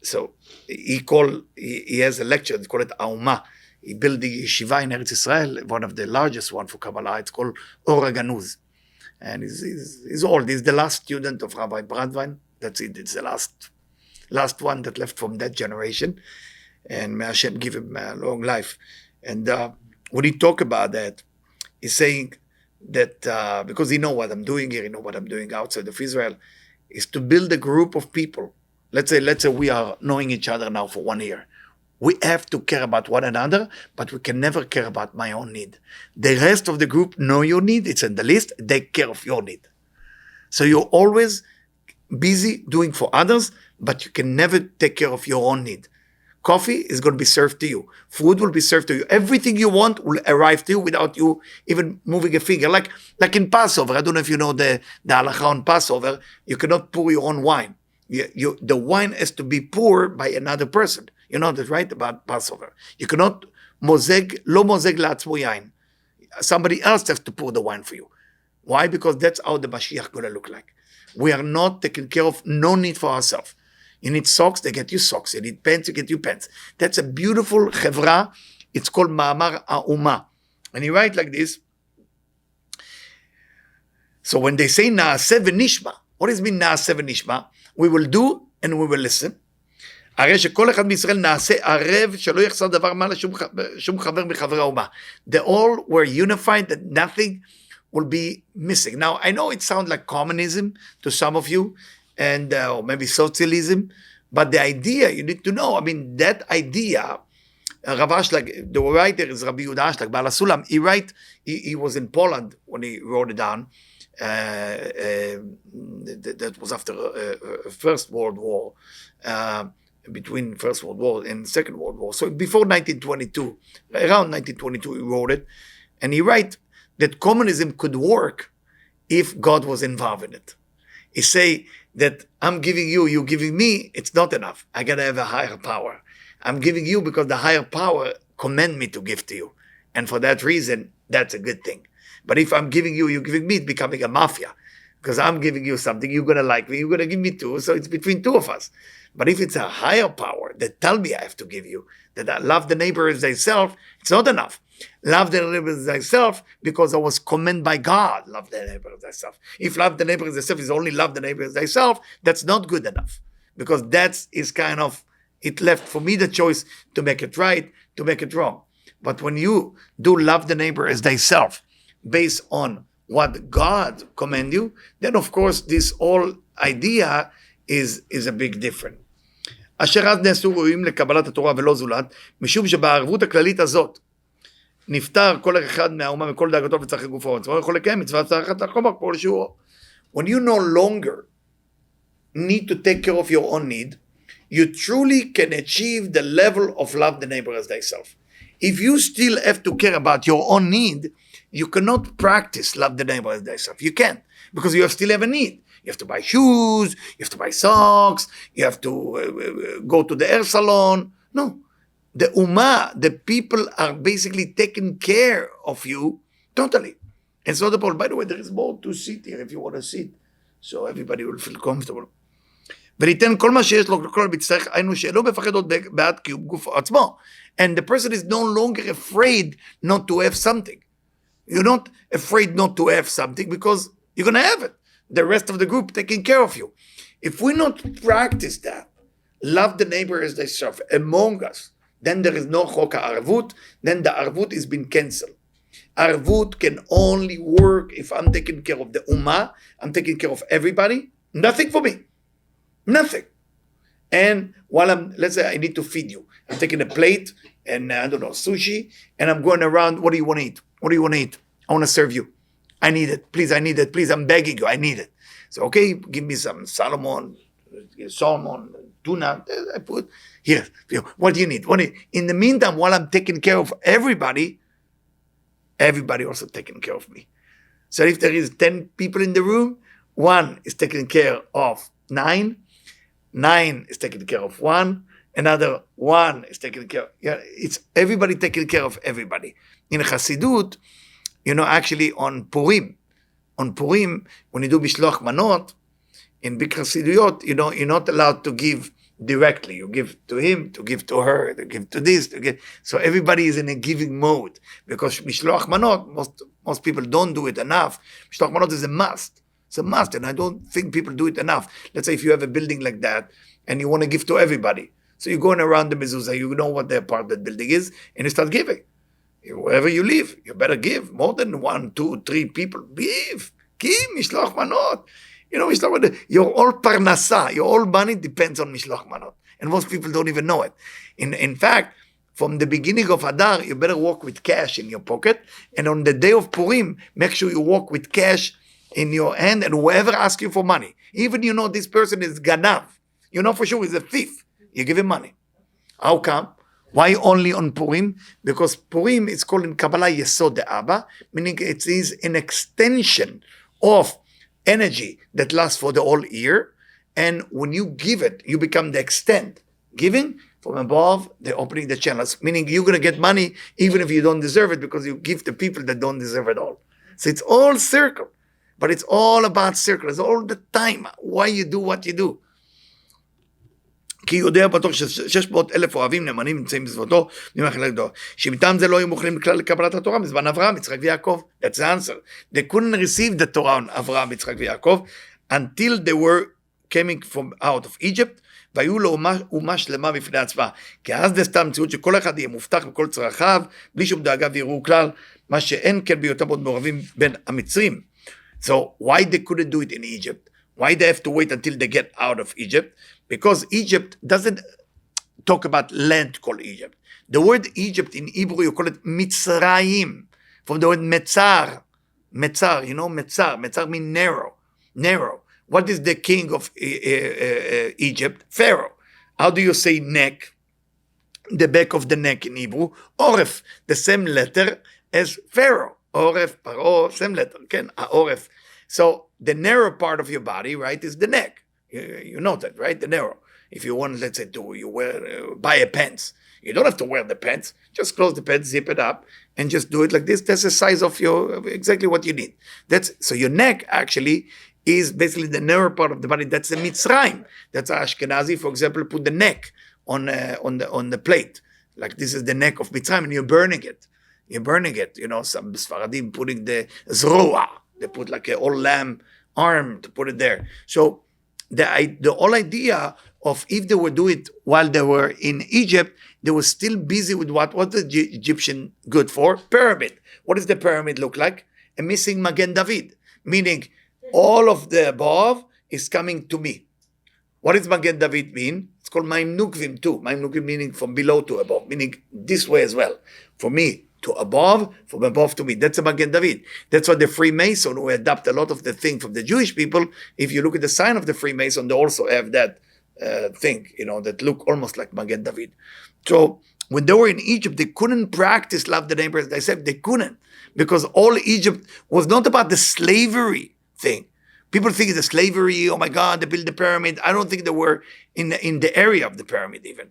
so he has a lecture, it's called Auma. He built the yeshiva in Eretz Israel, one of the largest one for Kabbalah. It's called Or Ganuz. And he's old. He's the last student of Rabbi Bradwein. That's it. It's the last one that left from that generation. And may Hashem give him a long life. And when he talk about that, he's saying that because he know what I'm doing here, he know what I'm doing outside of Israel, is to build a group of people. Let's say we are knowing each other now for 1 year. We have to care about one another, but we can never care about my own need. The rest of the group know your need. It's in the list. They care of your need. So you're always busy doing for others, but you can never take care of your own need. Coffee is going to be served to you. Food will be served to you. Everything you want will arrive to you without you even moving a finger. Like in Passover, I don't know if you know the halakha on Passover, you cannot pour your own wine. The wine has to be poured by another person. You know that, right, about Passover. You cannot lo mozeg la'atzmo yain. Somebody else has to pour the wine for you. Why? Because that's how the Mashiach going to look like. We are not taking care of, no need for ourselves. You need socks, they get you socks. You need pants, you get you pants. That's a beautiful chevra. It's called Ma'amar Ha'umah. And he writes like this. So when they say Na'aseh v'nishma, what does it mean Na'aseh v'nishma? We will do and we will listen. הרי שכל אחד מישראל נעשה ערב שלא יחסר דבר מה לשום חבר מחברי האומה. They all were unified that nothing will be missing. Now, I know it sounds like communism to some of you, and or maybe socialism, but the idea, you need to know, I mean, that idea, Rav Ashlag, the writer is Rabbi Yehuda Ashlag, Baal HaSulam, he was in Poland when he wrote it down. That was after First World War, between First World War and Second World War. So before 1922, around 1922, he wrote it. And he writes that communism could work if God was involved in it. He say that I'm giving you, you giving me, it's not enough. I gotta have a higher power. I'm giving you because the higher power command me to give to you. And for that reason, that's a good thing. But if I'm giving you, you're giving me, it's becoming a mafia. Because I'm giving you something, you're gonna like me, you're gonna give me too, so it's between two of us. But if it's a higher power that tell me I have to give you, that I love the neighbor as thyself, it's not enough. Love the neighbor as thyself because I was commanded by God, love the neighbor as thyself. If love the neighbor as thyself is only love the neighbor as thyself, that's not good enough. Because that is kind of, it left for me the choice to make it right, to make it wrong. But when you do love the neighbor as thyself, based on what God command you, then of course this whole idea is a big difference. אשר אז נעשו ראויים לקבלת התורה ולא זולת, משום שבערבות הכללית הזאת נפטר כל אחד מהאומה מכל דאגתו וצרכי גופו וצריך יכול לקיים מצווה וצריכת החומר כמו לשיעורו. When you no longer need to take care of your own need, you truly can achieve the level of love the neighbor as thyself. If you still have to care about your own need, you cannot practice love the neighbor as thyself. You can't, because you still have a need. You have to buy shoes, you have to buy socks, you have to go to the hair salon. No. The ummah, the people are basically taking care of you totally. And so the Paul, by the way, there is more to sit here if you want to sit. So everybody will feel comfortable. וניתן כל מה שיש לו לכל המצטרך, היינו שאינו מפחד עוד בעד קיום גוף עצמו. And the person is no longer afraid not to have something. You're not afraid not to have something because you're going to have it. The rest of the group taking care of you. If we not practice that, love the neighbor as thyself among us, then there is no chok ha'arvut, then the arvut is been cancelled. Arvut can only work if I'm taking care of the ummah, I'm taking care of everybody, nothing for me. Nothing. And while let's say I need to feed you, I'm taking a plate and I don't know, sushi, and I'm going around, what do you want to eat? What do you want to eat? I want to serve you. I need it. Please, I need it. Please, I'm begging you. I need it. So, okay, give me some salmon, tuna. I put here. What do you need? In the meantime, while I'm taking care of everybody also taking care of me. So if there is 10 people in the room, 1 is taking care of 9. 9 is taking care of 1. Another 1 is taking care of, it's everybody taking care of everybody. In Chassidut, actually on Purim, when you do Mishloach Manot, in big Chassiduyot, you're not allowed to give directly. You give to him, to give to her, to give to this, to give. So everybody is in a giving mode because Mishloach Manot, most people don't do it enough. Mishloach Manot is a must. It's a must, and I don't think people do it enough. Let's say if you have a building like that and you want to give to everybody. So you're going around the mezuzah, you know what the part of that building is, and you start giving. Wherever you live, you better give. More than 1, 2, 3 people. Give, mishloach manot. Mishloach manot. Your whole parnasa, your whole money depends on mishloach manot. And most people don't even know it. In fact, from the beginning of Adar, you better walk with cash in your pocket. And on the day of Purim, make sure you walk with cash in your hand, and whoever asks you for money, even this person is ganav, for sure he's a thief, you give him money. How come? Why only on Purim? Because Purim is called in Kabbalah Yesod De'aba, meaning it is an extension of energy that lasts for the whole year, and when you give it, you become the extent. Giving from above, they're opening the channels, meaning you're going to get money even if you don't deserve it because you give to people that don't deserve it all. So it's all circle. But it's all about circle. It's all the time why you do what you do. כי יודע בטוח ש600,000 אוהבים נאמנים נמצאים בסביבתו, שמטעם זה לא היו מוכנים בכלל לקבלת התורה מזמן אברהם, יצחק ויעקב. That's the answer. They couldn't receive the Torah on אברהם, יצחק ויעקב until they were coming from out of Egypt, והיו לו אומה שלמה בפני עצמה. כי אז דסתה המציאות שכל אחד יהיה מובטח בכל צרכיו, בלי שום דאגה ויראו כלל, מה שאין כן בהיותם עוד מעורבים בין המצרים. So why they couldn't do it in Egypt? Why they have to wait until they get out of Egypt? Because Egypt doesn't talk about land called Egypt. The word Egypt in Hebrew, you call it Mitzrayim, from the word Metzar. Metzar, Metzar. Metzar means narrow. What is the king of Egypt? Pharaoh. How do you say neck? The back of the neck in Hebrew. Oref, the same letter as Pharaoh. Oref, Paro, same letter. Ken, Oref. So the narrow part of your body, right, is the neck. You know that, right? The narrow. If you want, let's say, buy a pants, you don't have to wear the pants. Just close the pants, zip it up, and just do it like this. That's the size of exactly what you need. So your neck actually is basically the narrow part of the body. That's the Mitzrayim. That's how Ashkenazi, for example, put the neck on the plate. Like this is the neck of Mitzrayim, and you're burning it. Some Sfaradim putting the zroa. They put like an old lamb arm to put it there. So the whole idea of if they would do it while they were in Egypt, they were still busy with what was the Egyptian good for? Pyramid. What does the pyramid look like? A missing Magen David, meaning all of the above is coming to me. What does Magen David mean? It's called Maim Nukvim too. Maim Nukvim meaning from below to above, meaning this way as well. For me to above, from above to me. That's a Magen David. That's why the Freemason, who adapt a lot of the thing from the Jewish people, if you look at the sign of the Freemason, they also have that thing, that look almost like Magen David. So when they were in Egypt, they couldn't practice love the neighbor as they said. They couldn't, because all Egypt was not about the slavery thing. People think the slavery, oh my God, they built the pyramid. I don't think they were in the area of the pyramid even,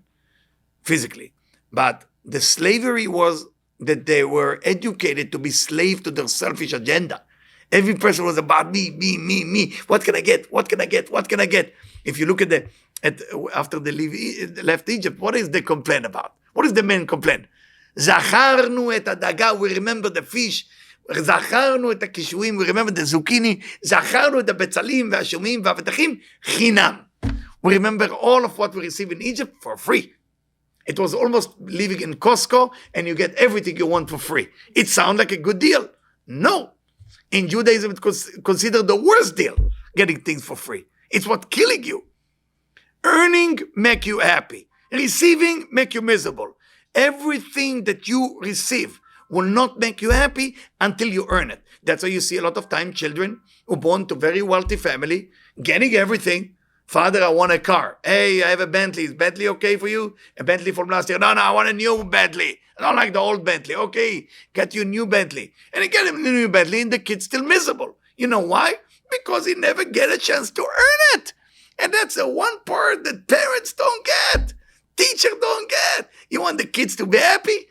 physically. But the slavery was that they were educated to be slave to their selfish agenda. Every person was about me, me, me, me. What can I get? What can I get? What can I get? If you look at after they left Egypt, what is the complaint about? What is the main complaint? Zacharnu et hadaga, we remember the fish. Zacharnu et hakishuim, we remember the zucchini. Zacharnu et habetzalim והשומעים והאבטחים חינם. We remember all of what we received in Egypt for free. It was almost living in Costco and you get everything you want for free. It sounds like a good deal. No. In Judaism, it's considered the worst deal, getting things for free. It's what's killing you. Earning make you happy. Receiving make you miserable. Everything that you receive will not make you happy until you earn it. That's why you see a lot of time children who born to very wealthy family getting everything. Father, I want a car. Hey, I have a Bentley. Is Bentley okay for you? A Bentley from last year. No, I want a new Bentley. I don't like the old Bentley. Okay, get you a new Bentley. And he get him a new Bentley and the kid's still miserable. You know why? Because he never get a chance to earn it. And that's the one part that parents don't get. Teachers don't get. You want the kids to be happy?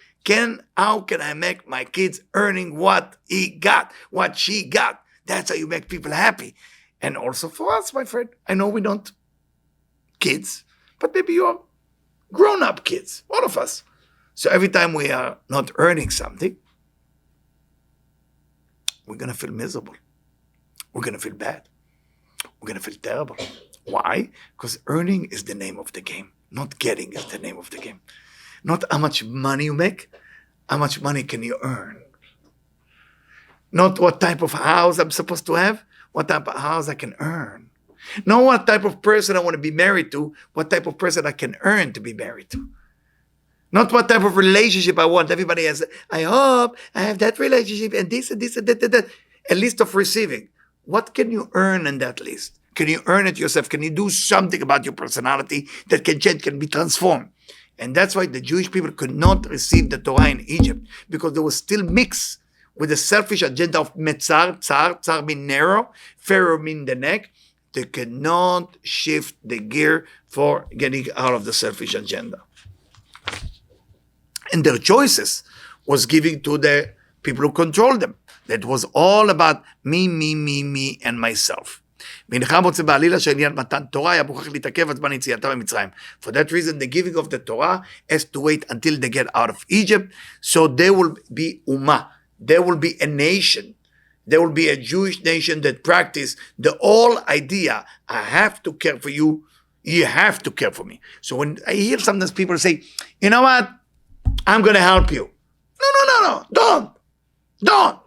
How can I make my kids earning what he got, what she got? That's how you make people happy. And also for us, my friend, I know we don't kids, but maybe you are grown-up kids, all of us. So every time we are not earning something, we're going to feel miserable. We're going to feel bad. We're going to feel terrible. Why? Because earning is the name of the game. Not getting is the name of the game. Not how much money you make, how much money can you earn. Not what type of house I'm supposed to have, what type of house I can earn. Not what type of person I want to be married to, what type of person I can earn to be married to. Not what type of relationship I want. Everybody has, I hope I have that relationship and this and this and that. A list of receiving. What can you earn in that list? Can you earn it yourself? Can you do something about your personality that can change, can be transformed? And that's why the Jewish people could not receive the Torah in Egypt, because they were still mixed with the selfish agenda of Metzar, Tsar mean narrow, Pharaoh mean the neck. They cannot shift the gear for getting out of the selfish agenda. And their choices was giving to the people who control them. That was all about me, me, me, me, and myself. For that reason, the giving of the Torah has to wait until they get out of Egypt. So they will be Ummah. There will be a nation. There will be a Jewish nation that practice the whole idea. I have to care for you. You have to care for me. So when I hear sometimes people say, you know what? I'm going to help you. No. Don't.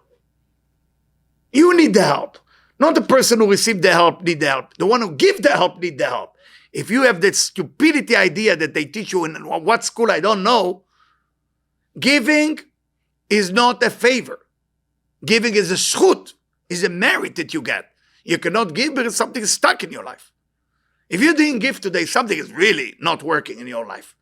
You need the help. Not the person who received the help need the help. The one who give the help need the help. If you have that stupidity idea that they teach you in what school, I don't know, giving is not a favor. Giving is a zchut, is a merit that you get. You cannot give because something is stuck in your life. If you didn't give today, something is really not working in your life.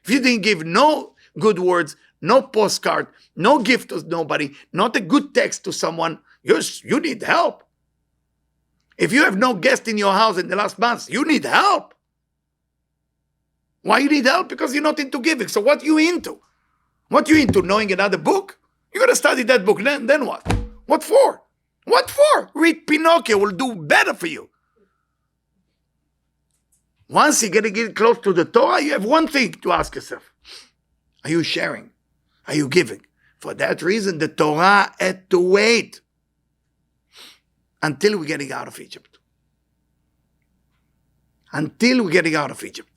If you didn't give no good words, no postcard, no gift to nobody, not a good text to someone. You need help. If you have no guest in your house in the last months, you need help. Why you need help? Because you're not into giving. So what you into? What you into? Knowing another book? You're going to study that book. Then what? What for? What for? Read Pinocchio will do better for you. Once you're going to get close to the Torah, you have one thing to ask yourself. Are you sharing? Are you giving? For that reason, the Torah had to wait until we're getting out of Egypt. Until we're getting out of Egypt.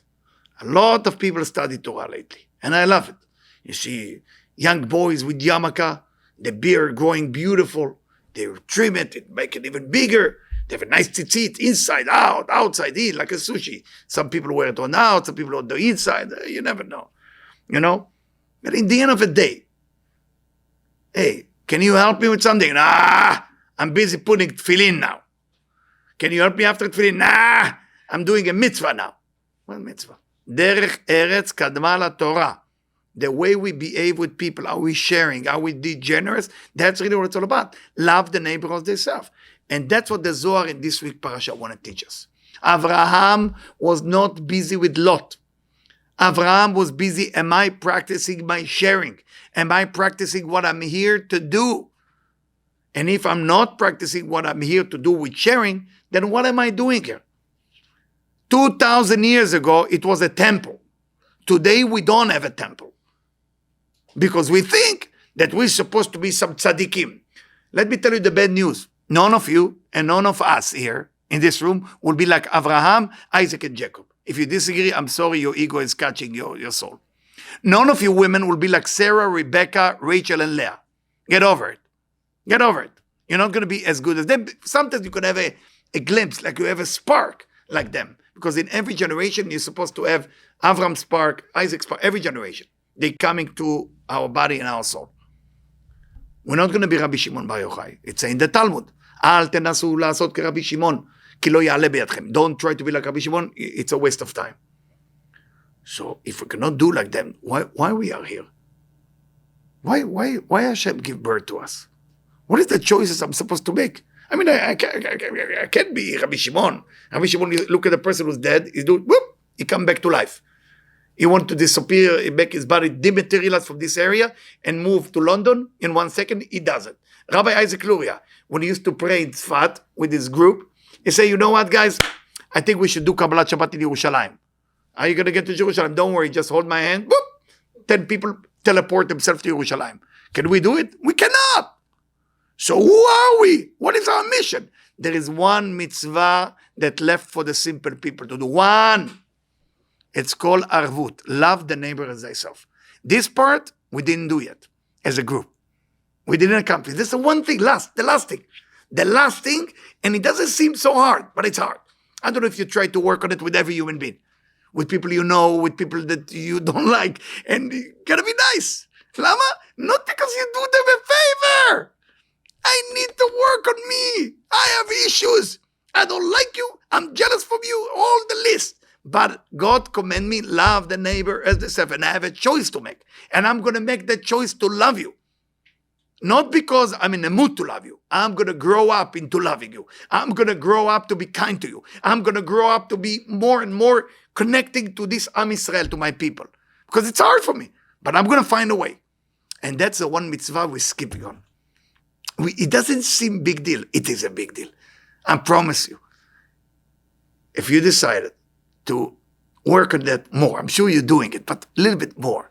A lot of people study Torah lately, and I love it. You see young boys with yarmulke, the beard growing beautiful. They trim it, make it even bigger. They have a nice tzitzit, inside, out, outside, in, like a sushi. Some people wear it on out, some people on the inside. You never know. You know? But in the end of the day, hey, can you help me with something? Nah, I'm busy putting tefillin now. Can you help me after tefillin? Nah, I'm doing a mitzvah now. What mitzvah? Derech eretz kadma la Torah. The way we behave with people, are we sharing, are we generous? That's really what it's all about. Love the neighbor as themselves. And that's what the Zohar in this week parasha want to teach us. Abraham was not busy with Lot. Abraham was busy, am I practicing my sharing? Am I practicing what I'm here to do? And if I'm not practicing what I'm here to do with sharing, then what am I doing here? 2,000 years ago, it was a temple. Today, we don't have a temple. Because we think that we're supposed to be some tzaddikim. Let me tell you the bad news. None of you and none of us here in this room will be like Abraham, Isaac, and Jacob. If you disagree, I'm sorry, your ego is catching your soul. None of you women will be like Sarah, Rebecca, Rachel, and Leah. Get over it. Get over it. You're not going to be as good as them. Sometimes you could have a glimpse, like you have a spark like them. Because in every generation, you're supposed to have Avram spark, Isaac spark, every generation. They're coming to our body and our soul. We're not going to be Rabbi Shimon Bar Yochai. It's in the Talmud. Al tenasu la'asot keRabbi Shimon, ki lo ya'ale beyadchem. Don't try to be like Rabbi Shimon. It's a waste of time. So if we cannot do like them, why we are here? Why Hashem give birth to us? What is the choices I'm supposed to make? I mean, I can't be Rabbi Shimon. Rabbi Shimon, look at the person who's dead. He do whoop, he come back to life. He want to disappear, he make his body dematerialize from this area and move to London in 1 second. He doesn't. Rabbi Isaac Luria, when he used to pray in Tzfat with his group, he say, you know what, guys? I think we should do Kabbalah Shabbat in Yerushalayim. Are you going to get to Jerusalem? Don't worry, just hold my hand. Boop. 10 people teleport themselves to Yerushalayim. Can we do it? We cannot. So who are we? What is our mission? There is one mitzvah that left for the simple people to do. One. It's called arvut. Love the neighbor as thyself. This part, we didn't do yet as a group. We didn't accomplish. This is the one thing, the last thing. The last thing, and it doesn't seem so hard, but it's hard. I don't know if you try to work on it with every human being. With people you know, with people that you don't like. And you gotta be nice. Lama? Not because you do them a favor. I need to work on me. I have issues. I don't like you. I'm jealous from you. All the list. But God command me, love the neighbor as thyself. And I have a choice to make. And I'm going to make that choice to love you. Not because I'm in a mood to love you. I'm going to grow up into loving you. I'm going to grow up to be kind to you. I'm going to grow up to be more and more connecting to this Am Yisrael, to my people. Because it's hard for me. But I'm going to find a way. And that's the one mitzvah we're skipping on. It doesn't seem big deal. It is a big deal. I promise you. If you decided to work on that more, I'm sure you're doing it, but a little bit more,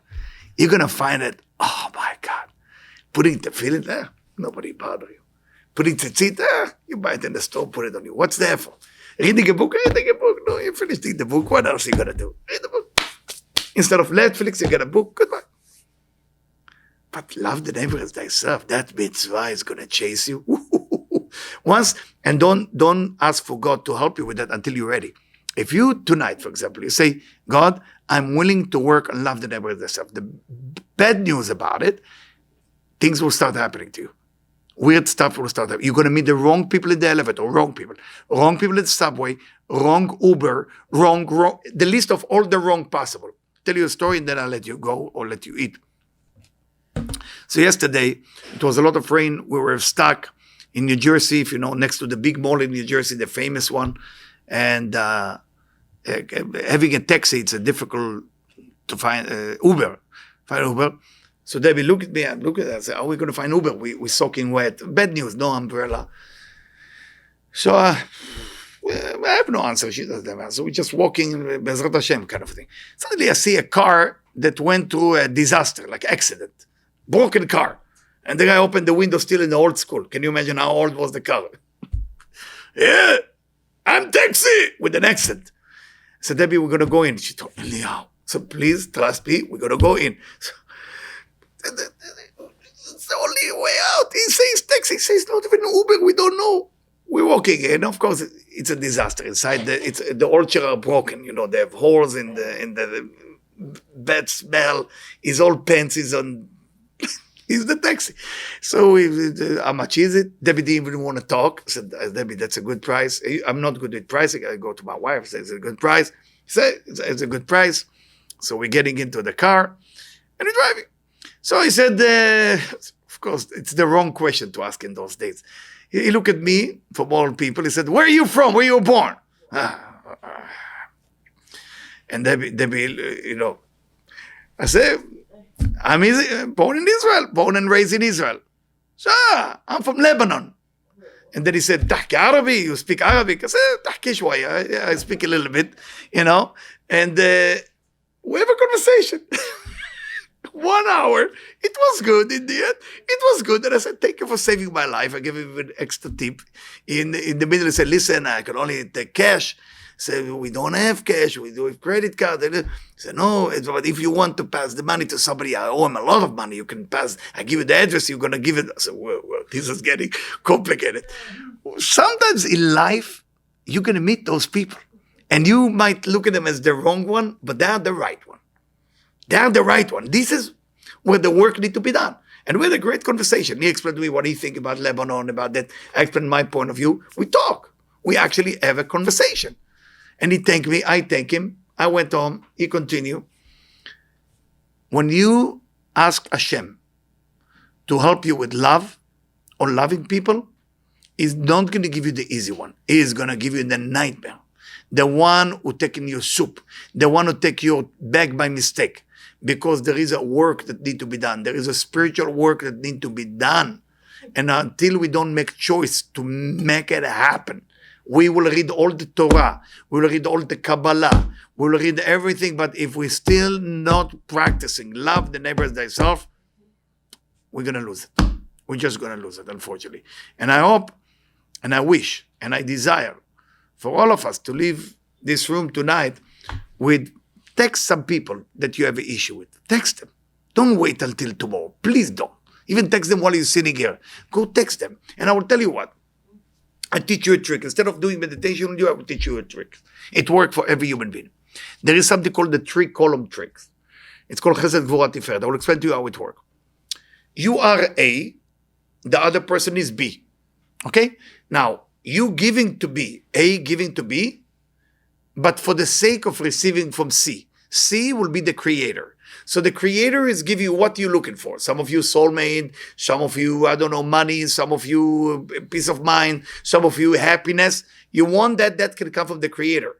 you're going to find it, oh my God. Putting the tefillin there, nobody bother you. Putting tzitzit there, you buy it in the store, put it on you. What's there for? Reading a book? No, you finished the book. What else are you going to do? Read the book. Instead of Netflix, you get a book. Goodbye. But love the neighbor as thyself. That mitzvah is going to chase you. Once, and don't ask for God to help you with that until you're ready. If you, tonight, for example, you say, God, I'm willing to work and love the neighbor as thyself. The bad news about it, things will start happening to you. Weird stuff will start happening. You're going to meet the wrong people in the elevator, wrong people in the subway, wrong Uber, wrong, the list of all the wrong possible. Tell you a story and then I'll let you go or let you eat. So yesterday, it was a lot of rain. We were stuck in New Jersey, if you know, next to the big mall in New Jersey, the famous one. And having a taxi, it's difficult to find Uber. So Debbie looked at me and looked at us. How are we going to find Uber? We're soaking wet. Bad news, no umbrella. So I have no answer. She doesn't have an answer. So we're just walking, Bezrat Hashem kind of thing. Suddenly I see a car that went through a disaster, like accident. Broken car. And the guy opened the window still in the old school. Can you imagine how old was the car? Yeah, I'm taxi with an accent. I said, Debbie, we're going to go in. She told me, how? So please trust me, we're going to go in. So, it's the only way out. He says taxi. He says not even Uber. We don't know. We're walking in. Of course, it's a disaster. Inside, the old chairs are broken. You know, they have holes in the bad smell. His old pants is on. He's the taxi. So how much is it? Debbie didn't even want to talk. I said, Debbie, that's a good price. I'm not good with pricing. I go to my wife. I say, it's a good price. He said, it's a good price. So we're getting into the car and we're driving. So he said, of course, it's the wrong question to ask in those days. He looked at me, from all people. He said, where are you from? Where you were born? And Debbie, you know, I said, I'm born in Israel, born and raised in Israel. Sure, I'm from Lebanon. And then he said, Tahki Arabi, you speak Arabic? I said, Tahki shwaya, yeah, I speak a little bit, you know. And we have a conversation. 1 hour. It was good in the end. It was good. And I said, thank you for saving my life. I gave him an extra tip. In the middle, he said, listen, I can only take cash. Said, we don't have cash, we do have credit card. He said, no, but if you want to pass the money to somebody, I owe him a lot of money, you can pass, I give you the address, you're going to give it. I said, well, this is getting complicated. Sometimes in life, you're going to meet those people. And you might look at them as the wrong one, but they are the right one. They are the right one. This is where the work needs to be done. And we had a great conversation. He explained to me what he thinks about Lebanon, about that. I explained my point of view. We talk. We actually have a conversation. And he thanked me, I thank him. I went home, he continued. When you ask Hashem to help you with love or loving people, he's not going to give you the easy one. He is going to give you the nightmare. The one who taken your soup, the one who take your bag by mistake. Because there is a work that need to be done. There is a spiritual work that need to be done. And until we don't make choice to make it happen, we will read all the Torah, we will read all the Kabbalah, we will read everything, but if we're still not practicing love the neighbor as thyself, we're going to lose it. We're just going to lose it, unfortunately. And I hope, and I wish, and I desire for all of us to leave this room tonight with, text some people that you have an issue with. Text them. Don't wait until tomorrow. Please don't. Even text them while you're sitting here. Go text them. And I will tell you what. I teach you a trick. Instead of doing meditation on you, I will teach you a trick. It works for every human being. There is something called the 3-column tricks. It's called Chesed Gvura Tiferet. I will explain to you how it works. You are A, the other person is B. Okay? Now, you giving to B, A giving to B, but for the sake of receiving from C. C will be the creator. So the creator is giving you what you're looking for. Some of you soulmate, some of you, I don't know, money, some of you peace of mind, some of you happiness. You want that can come from the creator.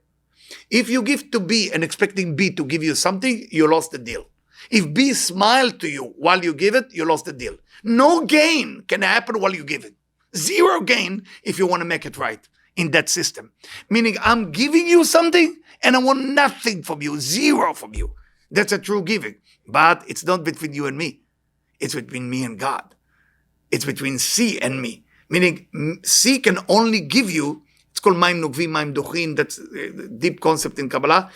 If you give to B and expecting B to give you something, you lost the deal. If B smiled to you while you give it, you lost the deal. No gain can happen while you give it. Zero gain if you want to make it right in that system. Meaning I'm giving you something and I want nothing from you, zero from you. That's a true giving. But it's not between you and me. It's between me and God. It's between C and me. Meaning C can only give you, it's called Maim Nukvim, Maim Duchin, that's a deep concept in Kabbalah.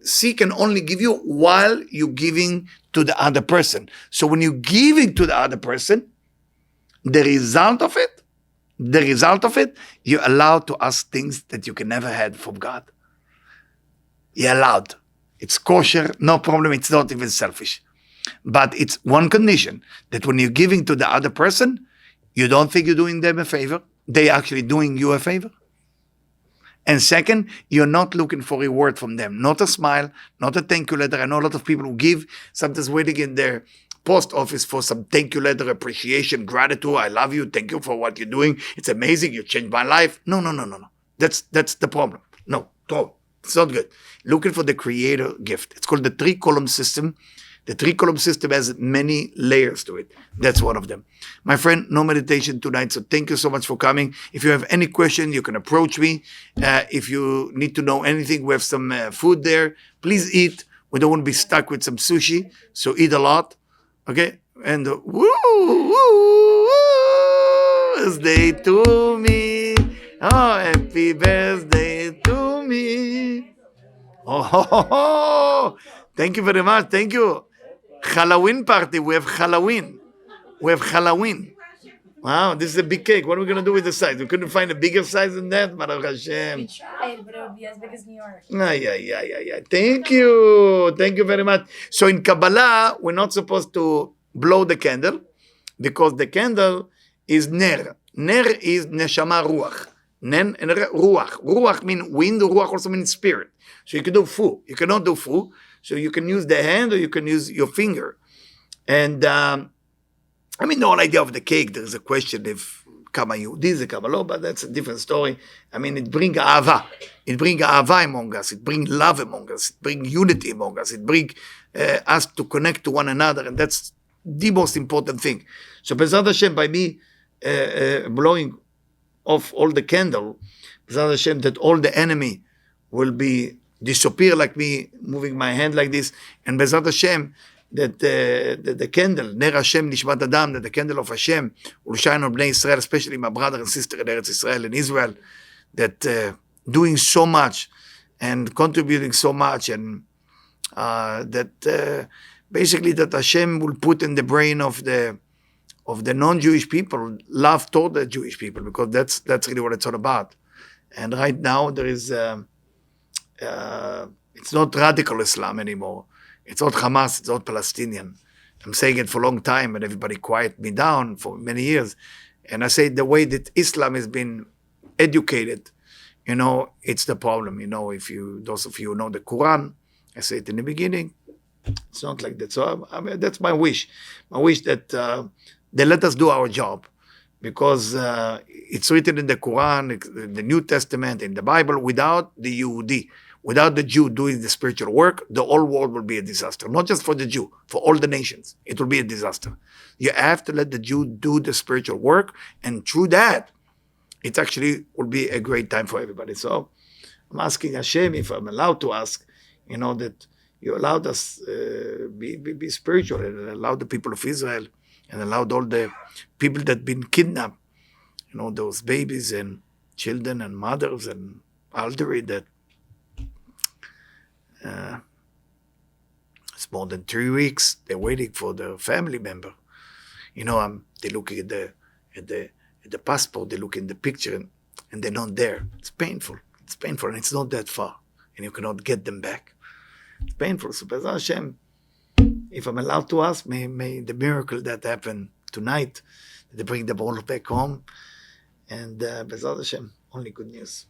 C can only give you while you're giving to the other person. So when you're giving to the other person, the result of it, you're allowed to ask things that you can never had from God. You're allowed. It's kosher, no problem, it's not even selfish. But it's one condition, that when you're giving to the other person, you don't think you're doing them a favor, they're actually doing you a favor. And second, you're not looking for reward from them. Not a smile, not a thank you letter. I know a lot of people who give, sometimes waiting in their post office for some thank you letter, appreciation, gratitude. I love you. Thank you for what you're doing. It's amazing. You changed my life. No. That's the problem. No, it's not good. Looking for the creator gift. It's called the 3-column system. The 3-column system has many layers to it. That's one of them. My friend, no meditation tonight, so thank you so much for coming. If you have any question, you can approach me. If you need to know anything, we have some food there. Please eat. We don't want to be stuck with some sushi, so eat a lot. Okay? And birthday to me. Oh, happy birthday to me. Oh, thank you very much. Thank you. Halloween party. We have Halloween. Wow, this is a big cake. What are we going to do with the size? We couldn't find a bigger size than that. Baruch Hashem. We tried, but it would be as big as New York. Yeah. Thank you. Thank you very much. So in Kabbalah, we're not supposed to blow the candle because the candle is ner. Ner is neshama ruach. Nen and ruach. Ruach means wind. Ruach also means spirit. So you can do fu. You cannot do fu. So you can use the hand or you can use your finger. And the whole idea of the cake, there is a question if Kama Yehudi is a Kabbalah, but that's a different story. It brings ahava. It brings ahava among us. It brings love among us. It brings unity among us. It brings us to connect to one another. And that's the most important thing. So B'ezrat Hashem, by me blowing off all the candle, B'ezrat Hashem, that all the enemy will be disappear like me, moving my hand like this. And B'ezrat Hashem, that the candle, Ner Hashem Nishmat Adam, that the candle of Hashem will shine on Bnei Israel, especially my brother and sister in Eretz Israel and Israel, that doing so much and contributing so much, and that basically that Hashem will put in the brain of the non-Jewish people love toward the Jewish people, because that's really what it's all about. And right now there is it's not radical Islam anymore. It's not Hamas, it's not Palestinian. I'm saying it for a long time, and everybody quieted me down for many years. And I say the way that Islam has been educated, it's the problem. If those of you who know the Quran, I say it in the beginning, it's not like that. So that's my wish. My wish that they let us do our job, because it's written in the Quran, the New Testament, in the Bible, without the Yehudi, without the Jew doing the spiritual work, the whole world will be a disaster. Not just for the Jew, for all the nations. It will be a disaster. You have to let the Jew do the spiritual work, and through that, it actually will be a great time for everybody. So I'm asking Hashem, if I'm allowed to ask, that you allowed us be spiritual, and allowed the people of Israel, and allowed all the people that have been kidnapped, those babies and children and mothers and elderly that it's more than 3 weeks. They're waiting for their family member. They're looking at the passport. They look in the picture, and they're not there. It's painful. And it's not that far, and you cannot get them back. It's painful. So B'ezrat Hashem, if I'm allowed to ask, may the miracle that happened tonight, they bring them all back home, and B'ezrat Hashem, only good news.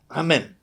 Amen.